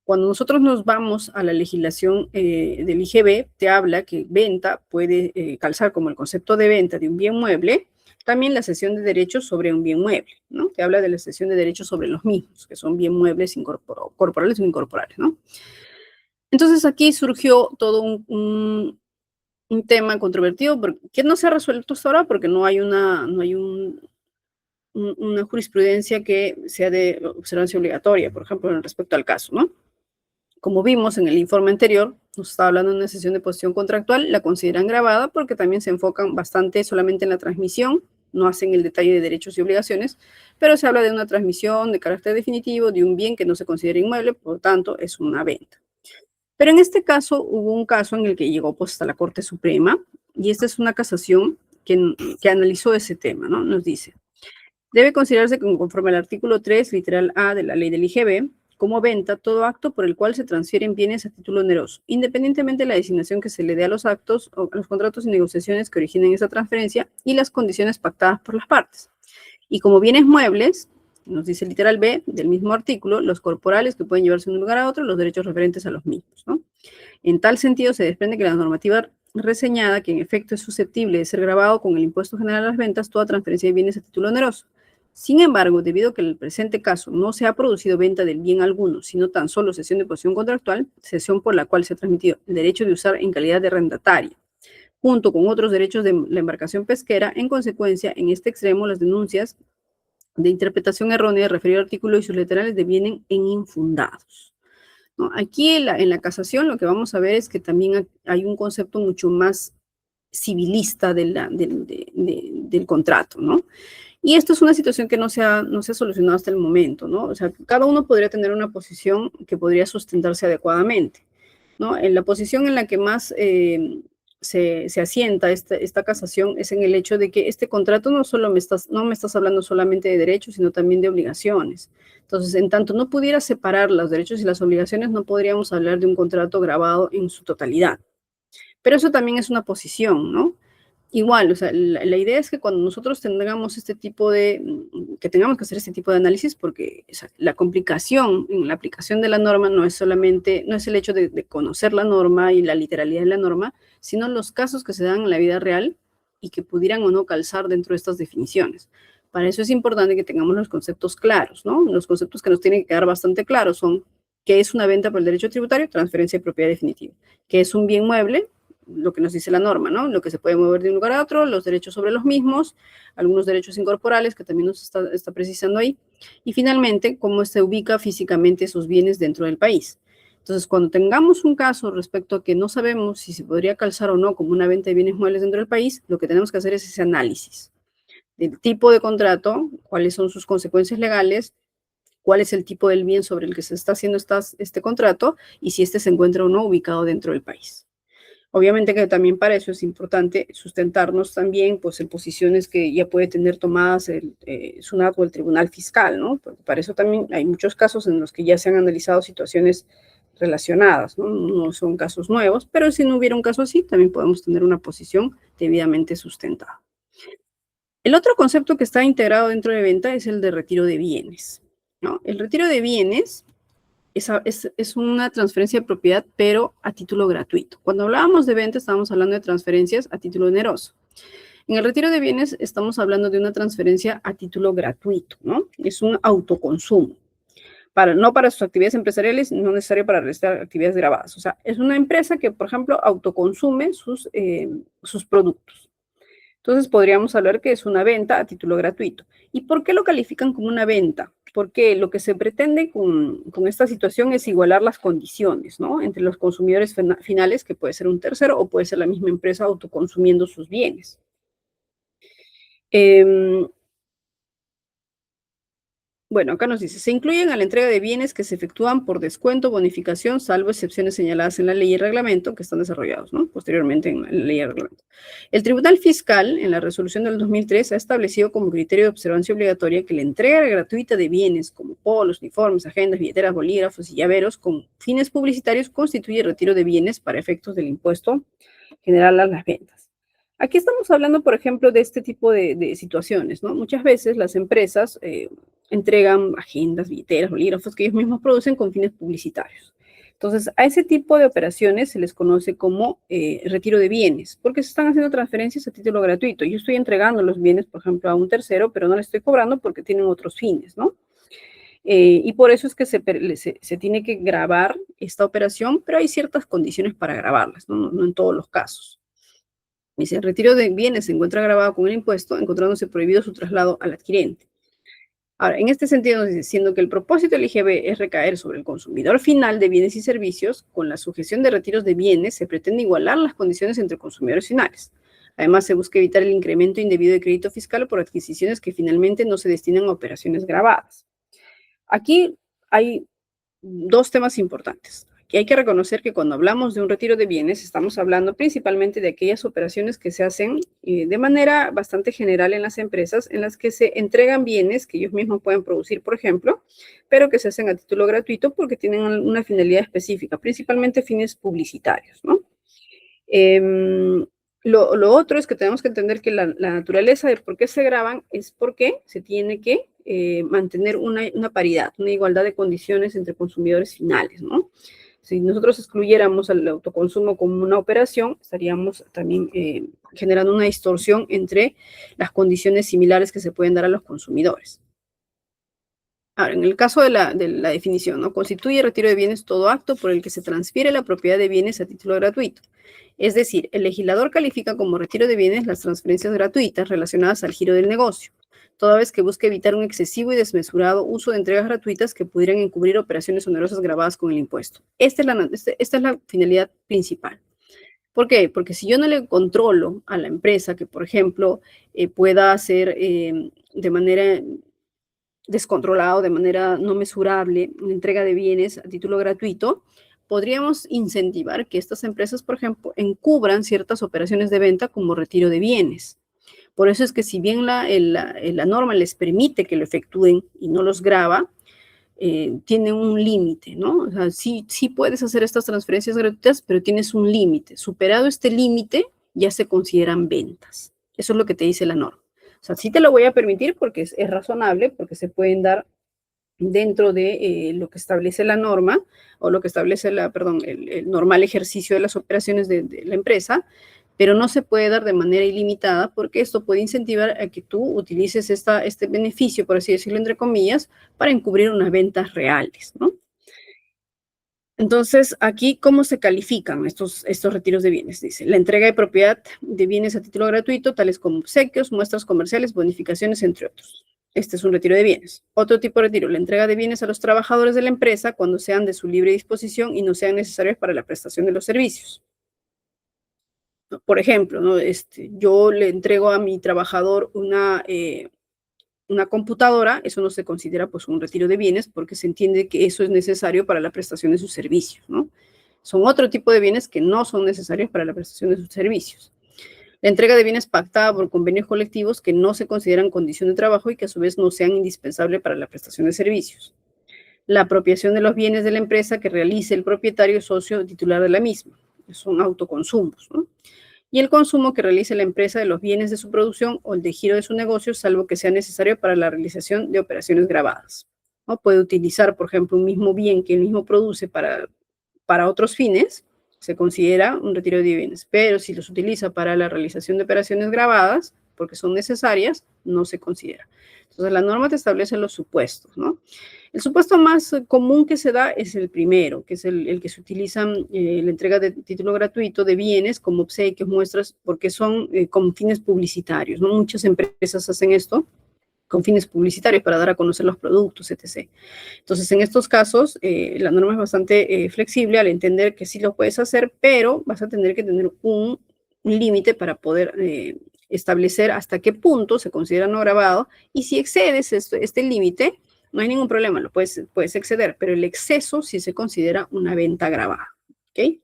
Cuando nosotros nos vamos a la legislación del IGB, te habla que venta puede calzar como el concepto de venta de un bien mueble, también la cesión de derechos sobre un bien mueble, ¿no? Te habla de la cesión de derechos sobre los mismos, que son bien muebles corporales o incorporales, ¿no? Entonces aquí surgió todo un tema controvertido que no se ha resuelto hasta ahora porque no hay una jurisprudencia que sea de observancia obligatoria, por ejemplo, respecto al caso, ¿no? Como vimos en el informe anterior, nos está hablando de una cesión de posesión contractual, la consideran grabada porque también se enfocan bastante solamente en la transmisión, no hacen el detalle de derechos y obligaciones, pero se habla de una transmisión de carácter definitivo de un bien que no se considera inmueble, por tanto, es una venta. Pero en este caso hubo un caso en el que llegó pues, hasta la Corte Suprema, y esta es una casación que analizó ese tema, ¿no? Nos dice, debe considerarse que conforme al artículo 3, literal A de la ley del IGB, como venta todo acto por el cual se transfieren bienes a título oneroso, independientemente de la designación que se le dé a los actos o a los contratos y negociaciones que originen esa transferencia y las condiciones pactadas por las partes. Y como bienes muebles, nos dice literal B del mismo artículo, los corporales que pueden llevarse de un lugar a otro, los derechos referentes a los mismos, ¿no? En tal sentido, se desprende que la normativa reseñada, que en efecto es susceptible de ser grabado con el impuesto general a las ventas, toda transferencia de bienes a título oneroso. Sin embargo, debido a que en el presente caso no se ha producido venta del bien alguno, sino tan solo cesión de posesión contractual, cesión por la cual se ha transmitido el derecho de usar en calidad de arrendatario, junto con otros derechos de la embarcación pesquera, en consecuencia, en este extremo, las denuncias de interpretación errónea del referido artículo y sus literales devienen en infundados, ¿no? Aquí en la casación lo que vamos a ver es que también hay un concepto mucho más civilista del contrato, ¿no? Y esto es una situación que no se ha solucionado hasta el momento, ¿no? O sea, cada uno podría tener una posición que podría sustentarse adecuadamente, ¿no? En la posición en la que más se asienta esta casación es en el hecho de que este contrato no me estás hablando solamente de derechos, sino también de obligaciones. Entonces, en tanto no pudiera separar los derechos y las obligaciones, no podríamos hablar de un contrato grabado en su totalidad. Pero eso también es una posición, ¿no? Igual, o sea, la idea es que cuando nosotros tengamos que tengamos que hacer este tipo de análisis, porque o sea, la complicación en la aplicación de la norma no es el hecho de conocer la norma y la literalidad de la norma, sino los casos que se dan en la vida real y que pudieran o no calzar dentro de estas definiciones. Para eso es importante que tengamos los conceptos claros, ¿no? Los conceptos que nos tienen que quedar bastante claros son qué es una venta por el derecho tributario, transferencia de propiedad definitiva, qué es un bien mueble, lo que nos dice la norma, ¿no? Lo que se puede mover de un lugar a otro, los derechos sobre los mismos, algunos derechos incorporales que también nos está precisando ahí, y finalmente, cómo se ubica físicamente esos bienes dentro del país. Entonces, cuando tengamos un caso respecto a que no sabemos si se podría calzar o no como una venta de bienes muebles dentro del país, lo que tenemos que hacer es ese análisis del tipo de contrato, cuáles son sus consecuencias legales, cuál es el tipo del bien sobre el que se está haciendo este contrato y si este se encuentra o no ubicado dentro del país. Obviamente que también para eso es importante sustentarnos también pues, en posiciones que ya puede tener tomadas el SUNAT o el Tribunal Fiscal, ¿no? Porque para eso también hay muchos casos en los que ya se han analizado situaciones relacionadas, ¿no? No son casos nuevos, pero si no hubiera un caso así, también podemos tener una posición debidamente sustentada. El otro concepto que está integrado dentro de venta es el de retiro de bienes, ¿no? El retiro de bienes es una transferencia de propiedad, pero a título gratuito. Cuando hablábamos de venta, estábamos hablando de transferencias a título oneroso. En el retiro de bienes estamos hablando de una transferencia a título gratuito, ¿no? Es un autoconsumo. No para sus actividades empresariales, no necesario para realizar actividades grabadas. O sea, es una empresa que, por ejemplo, autoconsume sus productos. Entonces, podríamos hablar que es una venta a título gratuito. ¿Y por qué lo califican como una venta? Porque lo que se pretende con esta situación es igualar las condiciones, ¿no? Entre los consumidores finales, que puede ser un tercero o puede ser la misma empresa autoconsumiendo sus bienes. Bueno, acá nos dice, se incluyen a la entrega de bienes que se efectúan por descuento o bonificación, salvo excepciones señaladas en la ley y reglamento que están desarrollados, ¿no? Posteriormente en la ley y reglamento. El Tribunal Fiscal, en la resolución del 2003, ha establecido como criterio de observancia obligatoria que la entrega gratuita de bienes como polos, uniformes, agendas, billeteras, bolígrafos y llaveros con fines publicitarios constituye retiro de bienes para efectos del impuesto general a las ventas. Aquí estamos hablando, por ejemplo, de este tipo de situaciones, ¿no? Muchas veces las empresas entregan agendas, billeteras, bolígrafos que ellos mismos producen con fines publicitarios. Entonces, a ese tipo de operaciones se les conoce como retiro de bienes, porque se están haciendo transferencias a título gratuito. Yo estoy entregando los bienes, por ejemplo, a un tercero, pero no le estoy cobrando porque tienen otros fines, ¿no? Y por eso es que se tiene que grabar esta operación, pero hay ciertas condiciones para grabarlas, ¿no? No en todos los casos. Dice, el retiro de bienes se encuentra grabado con el impuesto, encontrándose prohibido su traslado al adquirente. Ahora, en este sentido, nos dice, siendo que el propósito del IGB es recaer sobre el consumidor final de bienes y servicios, con la sujeción de retiros de bienes se pretende igualar las condiciones entre consumidores finales. Además, se busca evitar el incremento indebido de crédito fiscal por adquisiciones que finalmente no se destinan a operaciones grabadas. Aquí hay dos temas importantes. Aquí hay que reconocer que cuando hablamos de un retiro de bienes, estamos hablando principalmente de aquellas operaciones que se hacen de manera bastante general en las empresas, en las que se entregan bienes que ellos mismos pueden producir, por ejemplo, pero que se hacen a título gratuito porque tienen una finalidad específica, principalmente fines publicitarios, ¿no? Lo otro es que tenemos que entender que la naturaleza de por qué se graban es porque se tiene que mantener una paridad, una igualdad de condiciones entre consumidores finales, ¿no? Si nosotros excluyéramos al autoconsumo como una operación, estaríamos también generando una distorsión entre las condiciones similares que se pueden dar a los consumidores. Ahora, en el caso de la definición, ¿no? Constituye retiro de bienes todo acto por el que se transfiere la propiedad de bienes a título gratuito. Es decir, el legislador califica como retiro de bienes las transferencias gratuitas relacionadas al giro del negocio, toda vez que busca evitar un excesivo y desmesurado uso de entregas gratuitas que pudieran encubrir operaciones onerosas grabadas con el impuesto. Esta es la finalidad principal. ¿Por qué? Porque si yo no le controlo a la empresa que, por ejemplo, pueda hacer de manera descontrolada o de manera no mesurable la entrega de bienes a título gratuito, podríamos incentivar que estas empresas, por ejemplo, encubran ciertas operaciones de venta como retiro de bienes. Por eso es que si bien la norma les permite que lo efectúen y no los graba, tiene un límite, ¿no? O sea, sí puedes hacer estas transferencias gratuitas, pero tienes un límite. Superado este límite, ya se consideran ventas. Eso es lo que te dice la norma. O sea, sí te lo voy a permitir porque es razonable, porque se pueden dar dentro de lo que establece la norma o lo que establece el normal ejercicio de las operaciones de la empresa, pero no se puede dar de manera ilimitada porque esto puede incentivar a que tú utilices este beneficio, por así decirlo, entre comillas, para encubrir unas ventas reales, ¿no? Entonces, aquí, ¿cómo se califican estos retiros de bienes? Dice, la entrega de propiedad de bienes a título gratuito, tales como obsequios, muestras comerciales, bonificaciones, entre otros. Este es un retiro de bienes. Otro tipo de retiro, la entrega de bienes a los trabajadores de la empresa cuando sean de su libre disposición y no sean necesarios para la prestación de los servicios. Por ejemplo, ¿no? Yo le entrego a mi trabajador una computadora, eso no se considera pues un retiro de bienes porque se entiende que eso es necesario para la prestación de sus servicios, ¿no? Son otro tipo de bienes que no son necesarios para la prestación de sus servicios. La entrega de bienes pactada por convenios colectivos que no se consideran condición de trabajo y que a su vez no sean indispensables para la prestación de servicios. La apropiación de los bienes de la empresa que realice el propietario, socio o titular de la misma. Son autoconsumos, ¿no? Y el consumo que realice la empresa de los bienes de su producción o el de giro de su negocio, salvo que sea necesario para la realización de operaciones grabadas, ¿no? Puede utilizar, por ejemplo, un mismo bien que él mismo produce para otros fines, se considera un retiro de bienes, pero si los utiliza para la realización de operaciones grabadas, porque son necesarias, no se considera. Entonces, la norma te establece los supuestos, ¿no? El supuesto más común que se da es el primero, que es el que se utiliza la entrega de título gratuito de bienes como obsequios, muestras, porque son con fines publicitarios, ¿no? Muchas empresas hacen esto con fines publicitarios para dar a conocer los productos, etc. Entonces, en estos casos, la norma es bastante flexible al entender que sí lo puedes hacer, pero vas a tener que tener un límite para poder establecer hasta qué punto se considera no grabado, y si excedes este límite, no hay ningún problema, lo puedes exceder, pero el exceso sí se considera una venta grabada, ¿ok?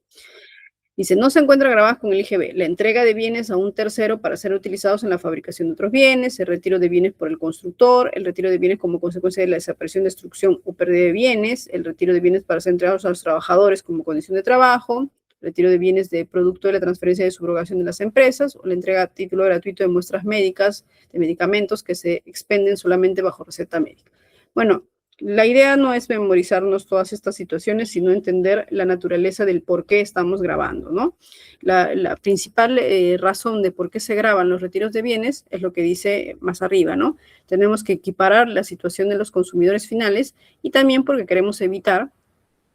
Dice, no se encuentra grabadas con el IGB la entrega de bienes a un tercero para ser utilizados en la fabricación de otros bienes, el retiro de bienes por el constructor, el retiro de bienes como consecuencia de la desaparición, destrucción o pérdida de bienes, el retiro de bienes para ser entregados a los trabajadores como condición de trabajo, retiro de bienes de producto de la transferencia de subrogación de las empresas, o la entrega a título gratuito de muestras médicas, de medicamentos que se expenden solamente bajo receta médica. Bueno, la idea no es memorizarnos todas estas situaciones, sino entender la naturaleza del por qué estamos grabando, ¿no? La principal razón de por qué se graban los retiros de bienes es lo que dice más arriba, ¿no? Tenemos que equiparar la situación de los consumidores finales y también porque queremos evitar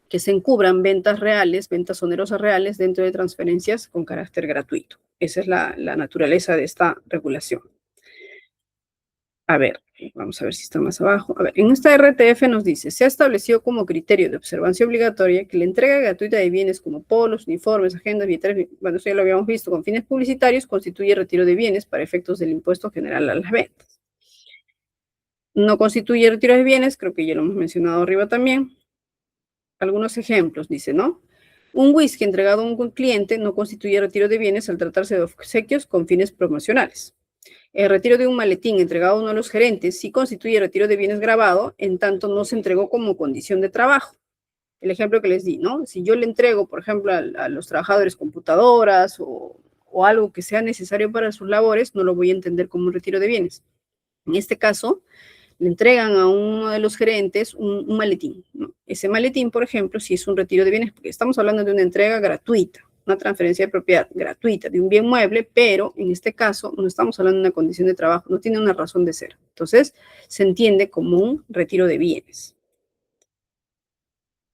que se encubran ventas reales, ventas onerosas reales dentro de transferencias con carácter gratuito. Esa es la naturaleza de esta regulación. A ver, vamos a ver si está más abajo. A ver, en esta RTF nos dice, se ha establecido como criterio de observancia obligatoria que la entrega gratuita de bienes como polos, uniformes, agendas, billeteras, bueno, eso ya lo habíamos visto, con fines publicitarios, constituye retiro de bienes para efectos del impuesto general a las ventas. No constituye retiro de bienes, creo que ya lo hemos mencionado arriba también. Algunos ejemplos, dice, ¿no? Un whisky entregado a un cliente no constituye retiro de bienes al tratarse de obsequios con fines promocionales. El retiro de un maletín entregado a uno de los gerentes sí constituye retiro de bienes grabado, en tanto no se entregó como condición de trabajo. El ejemplo que les di, ¿no? Si yo le entrego, por ejemplo, a los trabajadores computadoras o algo que sea necesario para sus labores, no lo voy a entender como un retiro de bienes. En este caso, le entregan a uno de los gerentes un maletín, ¿no? Ese maletín, por ejemplo, sí es un retiro de bienes, porque estamos hablando de una entrega gratuita, una transferencia de propiedad gratuita de un bien mueble, pero en este caso no estamos hablando de una condición de trabajo, no tiene una razón de ser. Entonces, se entiende como un retiro de bienes.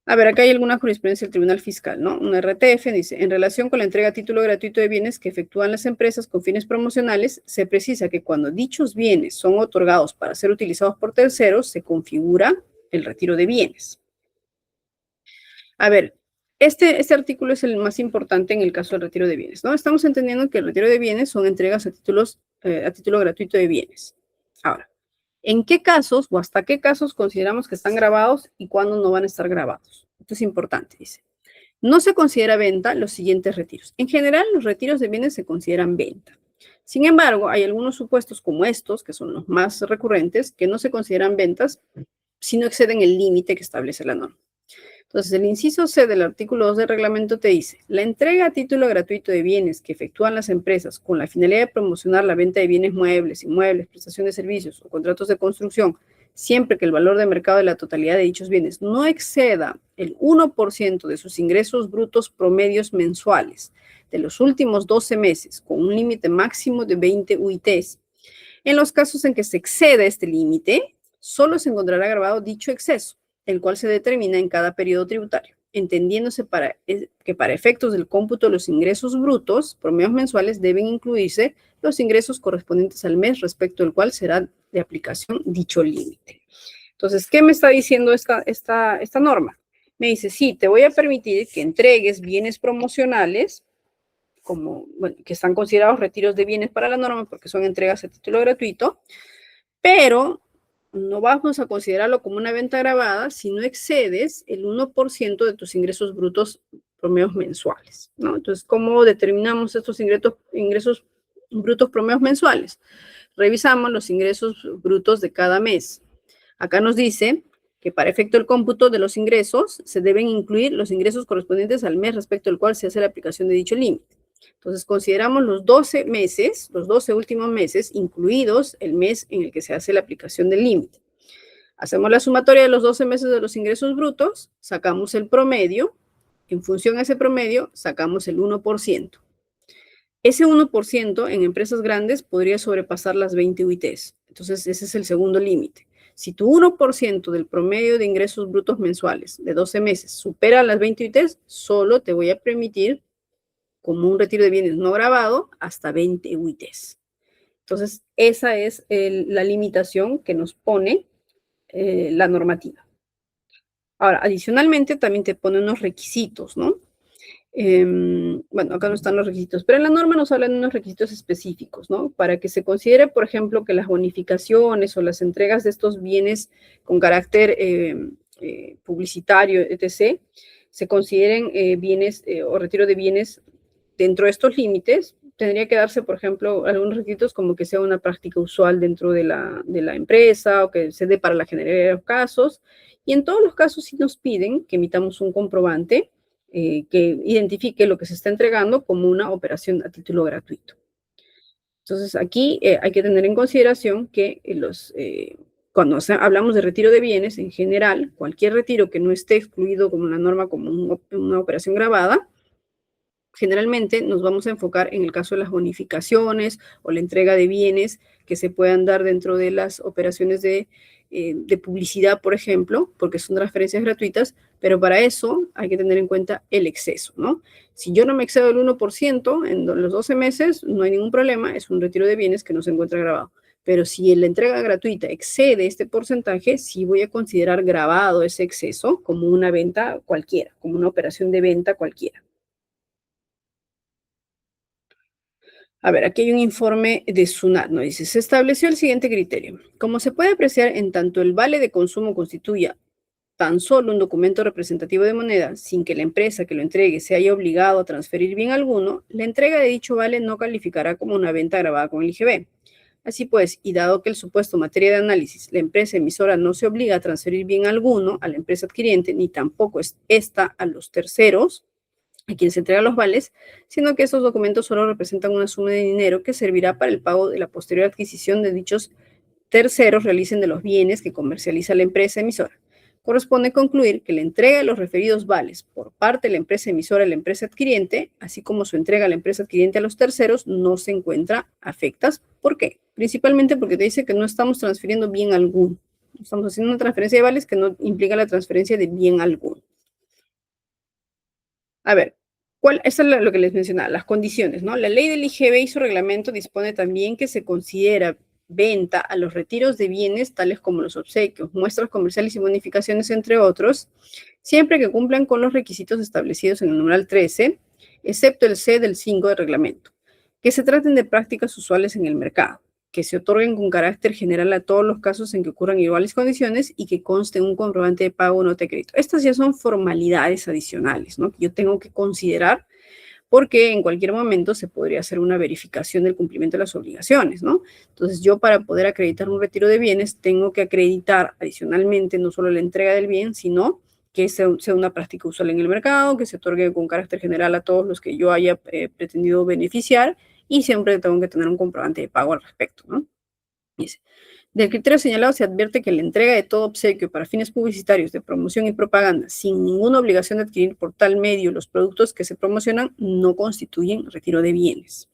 A ver, acá hay alguna jurisprudencia del Tribunal Fiscal, ¿no? Un RTF dice, en relación con la entrega a título gratuito de bienes que efectúan las empresas con fines promocionales, se precisa que cuando dichos bienes son otorgados para ser utilizados por terceros, se configura el retiro de bienes. A ver, este artículo es el más importante en el caso del retiro de bienes, ¿no? Estamos entendiendo que el retiro de bienes son entregas a título gratuito de bienes. Ahora, ¿en qué casos o hasta qué casos consideramos que están grabados y cuándo no van a estar grabados? Esto es importante, dice. No se considera venta los siguientes retiros. En general, los retiros de bienes se consideran venta. Sin embargo, hay algunos supuestos como estos, que son los más recurrentes, que no se consideran ventas si no exceden el límite que establece la norma. Entonces, el inciso C del artículo 2 del reglamento te dice, la entrega a título gratuito de bienes que efectúan las empresas con la finalidad de promocionar la venta de bienes muebles, inmuebles, prestación de servicios o contratos de construcción, siempre que el valor de mercado de la totalidad de dichos bienes no exceda el 1% de sus ingresos brutos promedios mensuales de los últimos 12 meses, con un límite máximo de 20 UITs. En los casos en que se exceda este límite, solo se encontrará grabado dicho exceso, el cual se determina en cada periodo tributario, entendiéndose que para efectos del cómputo de los ingresos brutos, promedios mensuales, deben incluirse los ingresos correspondientes al mes respecto al cual será de aplicación dicho límite. Entonces, ¿qué me está diciendo esta norma? Me dice, sí, te voy a permitir que entregues bienes promocionales, como, bueno, que están considerados retiros de bienes para la norma porque son entregas a título gratuito, pero no vamos a considerarlo como una venta grabada si no excedes el 1% de tus ingresos brutos promedios mensuales, ¿no? Entonces, ¿cómo determinamos estos ingresos brutos promedios mensuales? Revisamos los ingresos brutos de cada mes. Acá nos dice que para efecto del cómputo de los ingresos se deben incluir los ingresos correspondientes al mes respecto al cual se hace la aplicación de dicho límite. Entonces, consideramos los 12 meses, los 12 últimos meses, incluidos el mes en el que se hace la aplicación del límite. Hacemos la sumatoria de los 12 meses de los ingresos brutos, sacamos el promedio, en función a ese promedio, sacamos el 1%. Ese 1% en empresas grandes podría sobrepasar las 20 UITs. Entonces, ese es el segundo límite. Si tu 1% del promedio de ingresos brutos mensuales de 12 meses supera las 20 UITs, solo te voy a permitir como un retiro de bienes no grabado hasta 20 UITs. Entonces, esa es la limitación que nos pone la normativa. Ahora, adicionalmente, también te pone unos requisitos, ¿no? Bueno, acá no están los requisitos, pero en la norma nos hablan de unos requisitos específicos, ¿no? Para que se considere, por ejemplo, que las bonificaciones o las entregas de estos bienes con carácter publicitario, etc., se consideren bienes o retiro de bienes dentro de estos límites. Tendría que darse, por ejemplo, algunos requisitos como que sea una práctica usual dentro de la empresa o que se dé para la generalidad de los casos. Y en todos los casos sí nos piden que emitamos un comprobante que identifique lo que se está entregando como una operación a título gratuito. Entonces, aquí hay que tener en consideración que cuando hablamos de retiro de bienes, en general, cualquier retiro que no esté excluido como una norma, como una operación grabada, generalmente nos vamos a enfocar en el caso de las bonificaciones o la entrega de bienes que se puedan dar dentro de las operaciones de publicidad, por ejemplo, porque son transferencias gratuitas, pero para eso hay que tener en cuenta el exceso, ¿no? Si yo no me excedo el 1% en los 12 meses, no hay ningún problema, es un retiro de bienes que no se encuentra grabado. Pero si la entrega gratuita excede este porcentaje, sí voy a considerar grabado ese exceso como una venta cualquiera, como una operación de venta cualquiera. A ver, aquí hay un informe de SUNAT, ¿no? Dice, se estableció el siguiente criterio. Como se puede apreciar, en tanto el vale de consumo constituya tan solo un documento representativo de moneda, sin que la empresa que lo entregue se haya obligado a transferir bien alguno, la entrega de dicho vale no calificará como una venta grabada con el IGB. Así pues, y dado que el supuesto materia de análisis, la empresa emisora no se obliga a transferir bien alguno a la empresa adquiriente, ni tampoco esta a los terceros, a quien se entregan los vales, sino que estos documentos solo representan una suma de dinero que servirá para el pago de la posterior adquisición de dichos terceros realicen de los bienes que comercializa la empresa emisora. Corresponde concluir que la entrega de los referidos vales por parte de la empresa emisora a la empresa adquiriente, así como su entrega a la empresa adquiriente a los terceros, no se encuentra afectas. ¿Por qué? Principalmente porque te dice que no estamos transfiriendo bien alguno. Estamos haciendo una transferencia de vales que no implica la transferencia de bien alguno. A ver, eso es lo que les mencionaba, las condiciones, ¿no? La ley del IGB y su reglamento dispone también que se considera venta a los retiros de bienes tales como los obsequios, muestras comerciales y bonificaciones, entre otros, siempre que cumplan con los requisitos establecidos en el numeral 13, excepto el C del 5 del reglamento, que se traten de prácticas usuales en el mercado, que se otorguen con carácter general a todos los casos en que ocurran iguales condiciones y que conste un comprobante de pago o nota de crédito. Estas ya son formalidades adicionales, ¿no? Que yo tengo que considerar porque en cualquier momento se podría hacer una verificación del cumplimiento de las obligaciones, ¿no? Entonces, yo para poder acreditar un retiro de bienes tengo que acreditar adicionalmente no solo la entrega del bien, sino que sea una práctica usual en el mercado, que se otorgue con carácter general a todos los que yo haya pretendido beneficiar, y siempre tengo que tener un comprobante de pago al respecto, ¿no? Dice, del criterio señalado se advierte que la entrega de todo obsequio para fines publicitarios, de promoción y propaganda, sin ninguna obligación de adquirir por tal medio los productos que se promocionan, no constituyen retiro de bienes.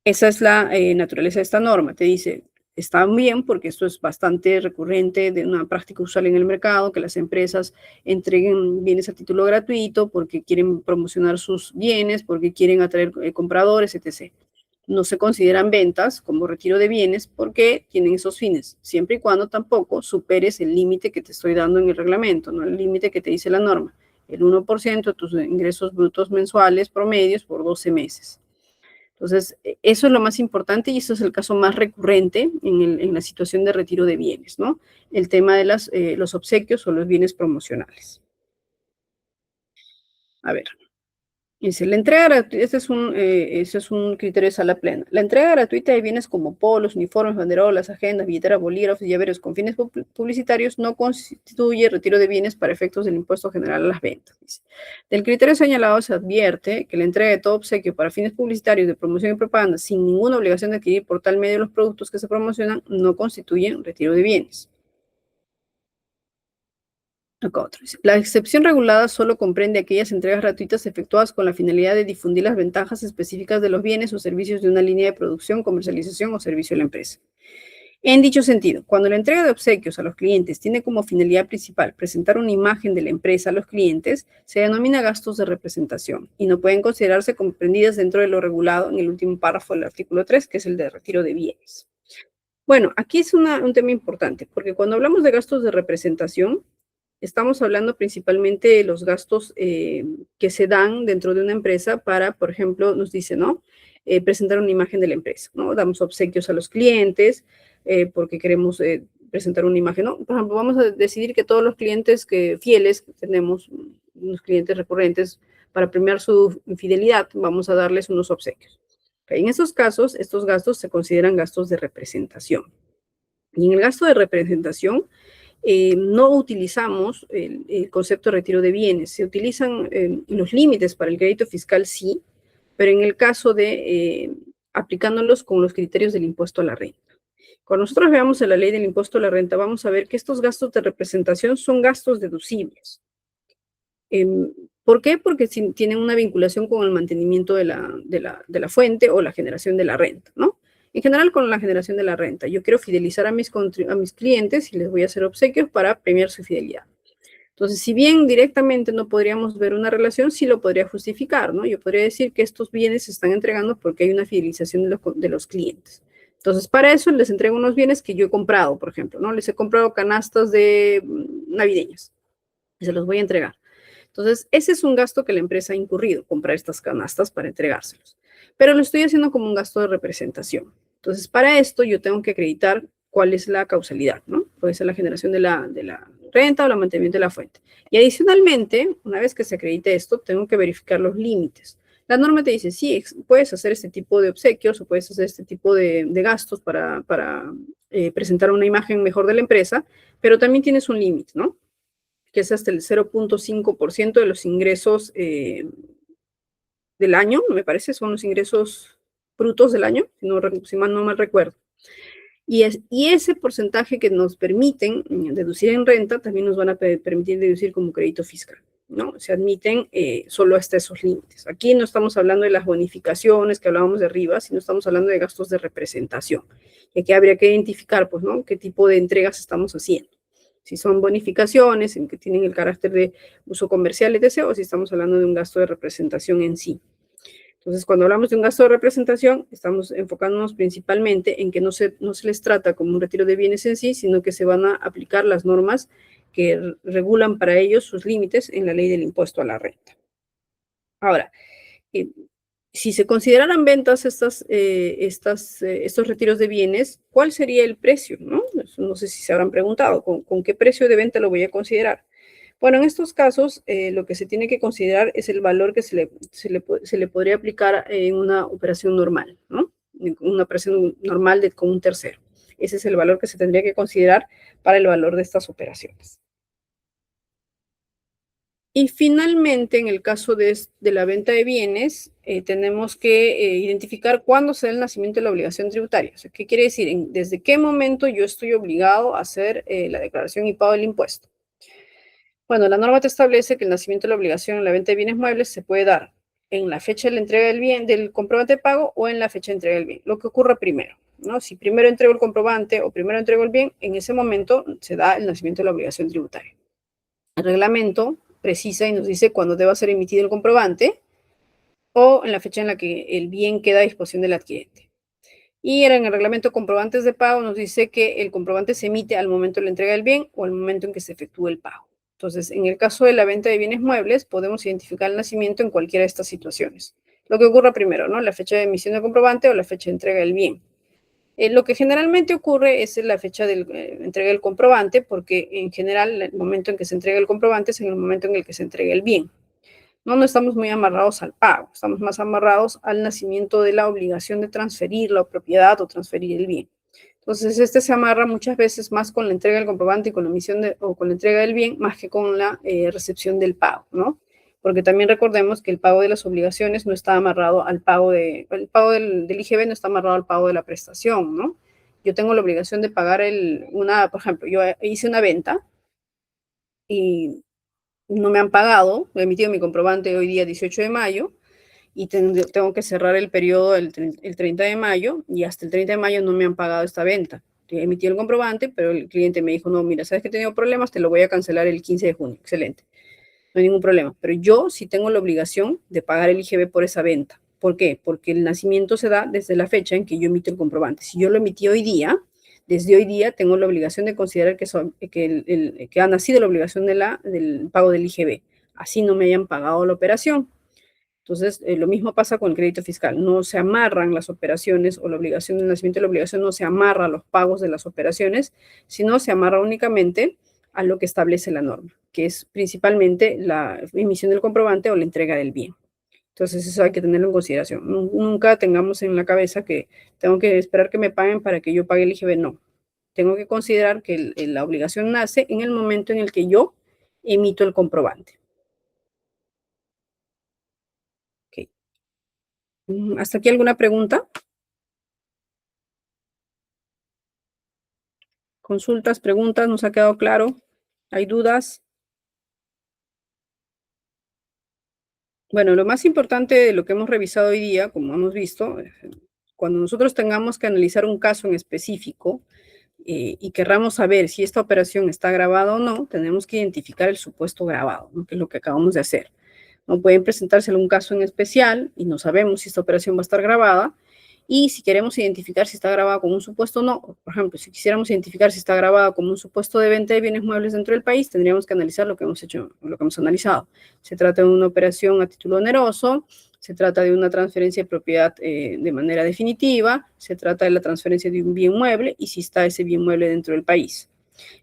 Esa es la naturaleza de esta norma. Te dice, está bien porque esto es bastante recurrente, de una práctica usual en el mercado, que las empresas entreguen bienes a título gratuito porque quieren promocionar sus bienes, porque quieren atraer compradores, etc. No se consideran ventas como retiro de bienes porque tienen esos fines, siempre y cuando tampoco superes el límite que te estoy dando en el reglamento, no el límite que te dice la norma, el 1% de tus ingresos brutos mensuales promedios por 12 meses. Entonces, eso es lo más importante y eso es el caso más recurrente en la situación de retiro de bienes, ¿no? El tema de los obsequios o los bienes promocionales. A ver. Dice, la entrega gratuita, ese es un criterio de sala plena. La entrega gratuita de bienes como polos, uniformes, banderolas, agendas, billeteras, bolígrafos y llaveros con fines publicitarios no constituye retiro de bienes para efectos del impuesto general a las ventas. Dice. Del criterio señalado se advierte que la entrega de todo obsequio para fines publicitarios de promoción y propaganda sin ninguna obligación de adquirir por tal medio los productos que se promocionan no constituyen retiro de bienes. Acá otro. La excepción regulada solo comprende aquellas entregas gratuitas efectuadas con la finalidad de difundir las ventajas específicas de los bienes o servicios de una línea de producción, comercialización o servicio de la empresa. En dicho sentido, cuando la entrega de obsequios a los clientes tiene como finalidad principal presentar una imagen de la empresa a los clientes, se denomina gastos de representación y no pueden considerarse comprendidas dentro de lo regulado en el último párrafo del artículo 3, que es el de retiro de bienes. Bueno, aquí es un tema importante, porque cuando hablamos de gastos de representación, estamos hablando principalmente de los gastos que se dan dentro de una empresa para, por ejemplo, nos dice, ¿no? Presentar una imagen de la empresa, ¿no? Damos obsequios a los clientes porque queremos presentar una imagen, ¿no? Por ejemplo, vamos a decidir que todos los clientes fieles, que tenemos unos clientes recurrentes, para premiar su fidelidad, vamos a darles unos obsequios. Okay. En esos casos, estos gastos se consideran gastos de representación. Y en el gasto de representación, no utilizamos el concepto de retiro de bienes. Se utilizan los límites para el crédito fiscal, sí, pero en el caso de aplicándolos con los criterios del impuesto a la renta. Cuando nosotros veamos en la ley del impuesto a la renta, vamos a ver que estos gastos de representación son gastos deducibles. ¿Por qué? Porque tienen una vinculación con el mantenimiento de la fuente o la generación de la renta, ¿no? En general, con la generación de la renta. Yo quiero fidelizar a mis clientes y les voy a hacer obsequios para premiar su fidelidad. Entonces, si bien directamente no podríamos ver una relación, sí lo podría justificar, ¿no? Yo podría decir que estos bienes se están entregando porque hay una fidelización de los clientes. Entonces, para eso les entrego unos bienes que yo he comprado, por ejemplo, ¿no? Les he comprado canastas navideñas y se los voy a entregar. Entonces, ese es un gasto que la empresa ha incurrido, comprar estas canastas para entregárselos. Pero lo estoy haciendo como un gasto de representación. Entonces, para esto yo tengo que acreditar cuál es la causalidad, ¿no? Puede ser la generación de la renta o el mantenimiento de la fuente. Y adicionalmente, una vez que se acredite esto, tengo que verificar los límites. La norma te dice, sí, puedes hacer este tipo de obsequios o puedes hacer este tipo de gastos para presentar una imagen mejor de la empresa, pero también tienes un límite, ¿no? Que es hasta el 0.5% de los ingresos del año, me parece, son los ingresos brutos del año, si mal no mal recuerdo. Y ese porcentaje que nos permiten deducir en renta, también nos van a permitir deducir como crédito fiscal, ¿no? Se admiten solo hasta esos límites. Aquí no estamos hablando de las bonificaciones que hablábamos de arriba, sino estamos hablando de gastos de representación. Y aquí habría que identificar, pues, ¿no? Qué tipo de entregas estamos haciendo. Si son bonificaciones en que tienen el carácter de uso comercial, etc., o si estamos hablando de un gasto de representación en sí. Entonces, cuando hablamos de un gasto de representación, estamos enfocándonos principalmente en que no se les trata como un retiro de bienes en sí, sino que se van a aplicar las normas que regulan para ellos sus límites en la ley del impuesto a la renta. Ahora, si se consideraran ventas estos retiros de bienes, ¿cuál sería el precio? No sé si se habrán preguntado, ¿con qué precio de venta lo voy a considerar? Bueno, en estos casos, lo que se tiene que considerar es el valor que se le podría aplicar en una operación normal, ¿no? Una operación normal con un tercero. Ese es el valor que se tendría que considerar para el valor de estas operaciones. Y finalmente, en el caso de la venta de bienes, tenemos que identificar cuándo se da el nacimiento de la obligación tributaria. O sea, ¿qué quiere decir? ¿Desde qué momento yo estoy obligado a hacer la declaración y pago del impuesto? Bueno, la norma te establece que el nacimiento de la obligación en la venta de bienes muebles se puede dar en la fecha de la entrega del bien, del comprobante de pago, o en la fecha de entrega del bien, lo que ocurra primero, ¿no? Si primero entrego el comprobante o primero entrego el bien, en ese momento se da el nacimiento de la obligación tributaria. El reglamento precisa y nos dice cuándo deba ser emitido el comprobante o en la fecha en la que el bien queda a disposición del adquirente. Y en el reglamento comprobantes de pago nos dice que el comprobante se emite al momento de la entrega del bien o al momento en que se efectúe el pago. Entonces, en el caso de la venta de bienes muebles, podemos identificar el nacimiento en cualquiera de estas situaciones. Lo que ocurra primero, ¿no? La fecha de emisión del comprobante o la fecha de entrega del bien. Lo que generalmente ocurre es la fecha de entrega del comprobante, porque en general el momento en que se entrega el comprobante es en el momento en el que se entrega el bien. No estamos muy amarrados al pago, estamos más amarrados al nacimiento de la obligación de transferir la propiedad o transferir el bien. Entonces, este se amarra muchas veces más con la entrega del comprobante y con la emisión o con la entrega del bien, más que con la recepción del pago, ¿no? Porque también recordemos que el pago de las obligaciones no está amarrado al pago el pago del IGB no está amarrado al pago de la prestación, ¿no? Yo tengo la obligación de pagar por ejemplo, yo hice una venta y no me han pagado, he emitido mi comprobante hoy día 18 de mayo, y tengo que cerrar el periodo el 30 de mayo, y hasta el 30 de mayo no me han pagado esta venta. Emití el comprobante, pero el cliente me dijo, no, mira, sabes que he tenido problemas, te lo voy a cancelar el 15 de junio. Excelente, no hay ningún problema. Pero yo sí tengo la obligación de pagar el IGB por esa venta. ¿Por qué? Porque el nacimiento se da desde la fecha en que yo emito el comprobante. Si yo lo emití hoy día, desde hoy día tengo la obligación de considerar que ha nacido la obligación del pago del IGB. Así no me hayan pagado la operación. Entonces, lo mismo pasa con el crédito fiscal. No se amarran las operaciones o la obligación del nacimiento de la obligación no se amarra a los pagos de las operaciones, sino se amarra únicamente a lo que establece la norma, que es principalmente la emisión del comprobante o la entrega del bien. Entonces, eso hay que tenerlo en consideración. Nunca tengamos en la cabeza que tengo que esperar que me paguen para que yo pague el IGB. No. Tengo que considerar que la obligación nace en el momento en el que yo emito el comprobante. Okay. ¿Hasta aquí alguna pregunta? Consultas, preguntas, ¿nos ha quedado claro? ¿Hay dudas? Bueno, lo más importante de lo que hemos revisado hoy día, como hemos visto, cuando nosotros tengamos que analizar un caso en específico y querramos saber si esta operación está grabada o no, tenemos que identificar el supuesto grabado, ¿no? Que es lo que acabamos de hacer. No pueden presentárselo un caso en especial y no sabemos si esta operación va a estar grabada. Y si queremos identificar si está grabada como un supuesto o no, por ejemplo, si quisiéramos identificar si está grabada como un supuesto de venta de bienes muebles dentro del país, tendríamos que analizar lo que hemos hecho, lo que hemos analizado. Se trata de una operación a título oneroso, se trata de una transferencia de propiedad de manera definitiva, se trata de la transferencia de un bien mueble y si está ese bien mueble dentro del país.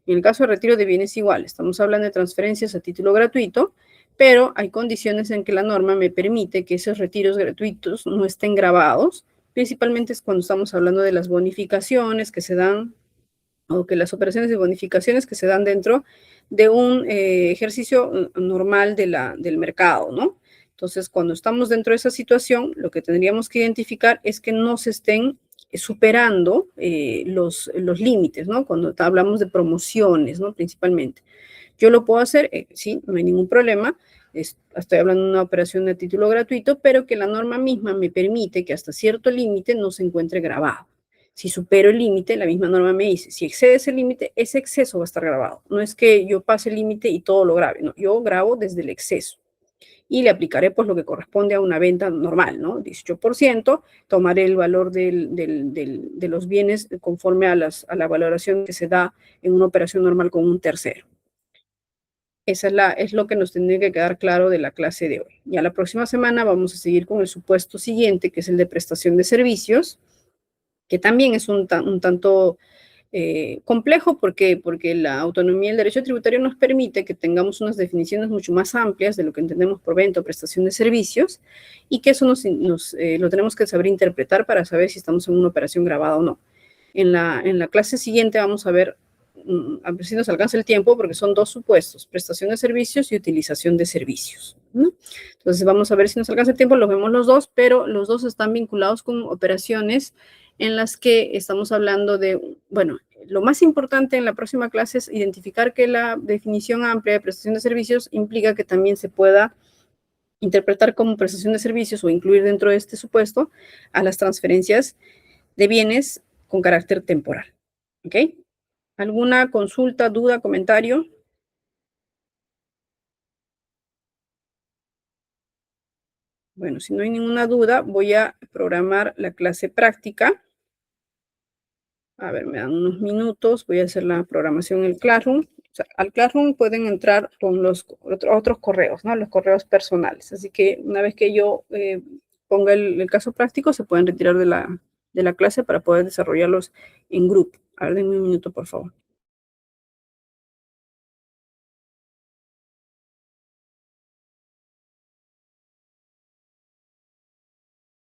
En el caso de retiro de bienes igual, estamos hablando de transferencias a título gratuito, pero hay condiciones en que la norma me permite que esos retiros gratuitos no estén grabados. Principalmente es cuando estamos hablando de las bonificaciones que se dan o que las operaciones de bonificaciones que se dan dentro de un ejercicio normal del mercado, ¿no? Entonces, cuando estamos dentro de esa situación, lo que tendríamos que identificar es que no se estén superando los límites, ¿no? Cuando hablamos de promociones, ¿no? Principalmente. Yo lo puedo hacer, sí, no hay ningún problema. Estoy hablando de una operación de título gratuito, pero que la norma misma me permite que hasta cierto límite no se encuentre grabado. Si supero el límite, la misma norma me dice, si excedes el límite, ese exceso va a estar grabado. No es que yo pase el límite y todo lo grabe, no, yo grabo desde el exceso. Y le aplicaré pues lo que corresponde a una venta normal, ¿no? 18%, tomaré el valor de los bienes conforme a la valoración que se da en una operación normal con un tercero. Esa es lo que nos tendría que quedar claro de la clase de hoy. Ya la próxima semana vamos a seguir con el supuesto siguiente, que es el de prestación de servicios, que también es un tanto complejo porque la autonomía del derecho tributario nos permite que tengamos unas definiciones mucho más amplias de lo que entendemos por venta o prestación de servicios y que eso lo tenemos que saber interpretar para saber si estamos en una operación grabada o no. En la clase siguiente vamos a ver si nos alcanza el tiempo, porque son dos supuestos, prestación de servicios y utilización de servicios, ¿no? Entonces vamos a ver si nos alcanza el tiempo, los vemos los dos, pero los dos están vinculados con operaciones en las que estamos hablando de, bueno, lo más importante en la próxima clase es identificar que la definición amplia de prestación de servicios implica que también se pueda interpretar como prestación de servicios o incluir dentro de este supuesto a las transferencias de bienes con carácter temporal, ¿ok? ¿Alguna consulta, duda, comentario? Bueno, si no hay ninguna duda, voy a programar la clase práctica. A ver, me dan unos minutos, voy a hacer la programación en el Classroom. O sea, al Classroom pueden entrar con los otros correos, ¿no? Los correos personales. Así que una vez que yo ponga el caso práctico, se pueden retirar de la clase para poder desarrollarlos en grupo. A ver, denme un minuto, por favor.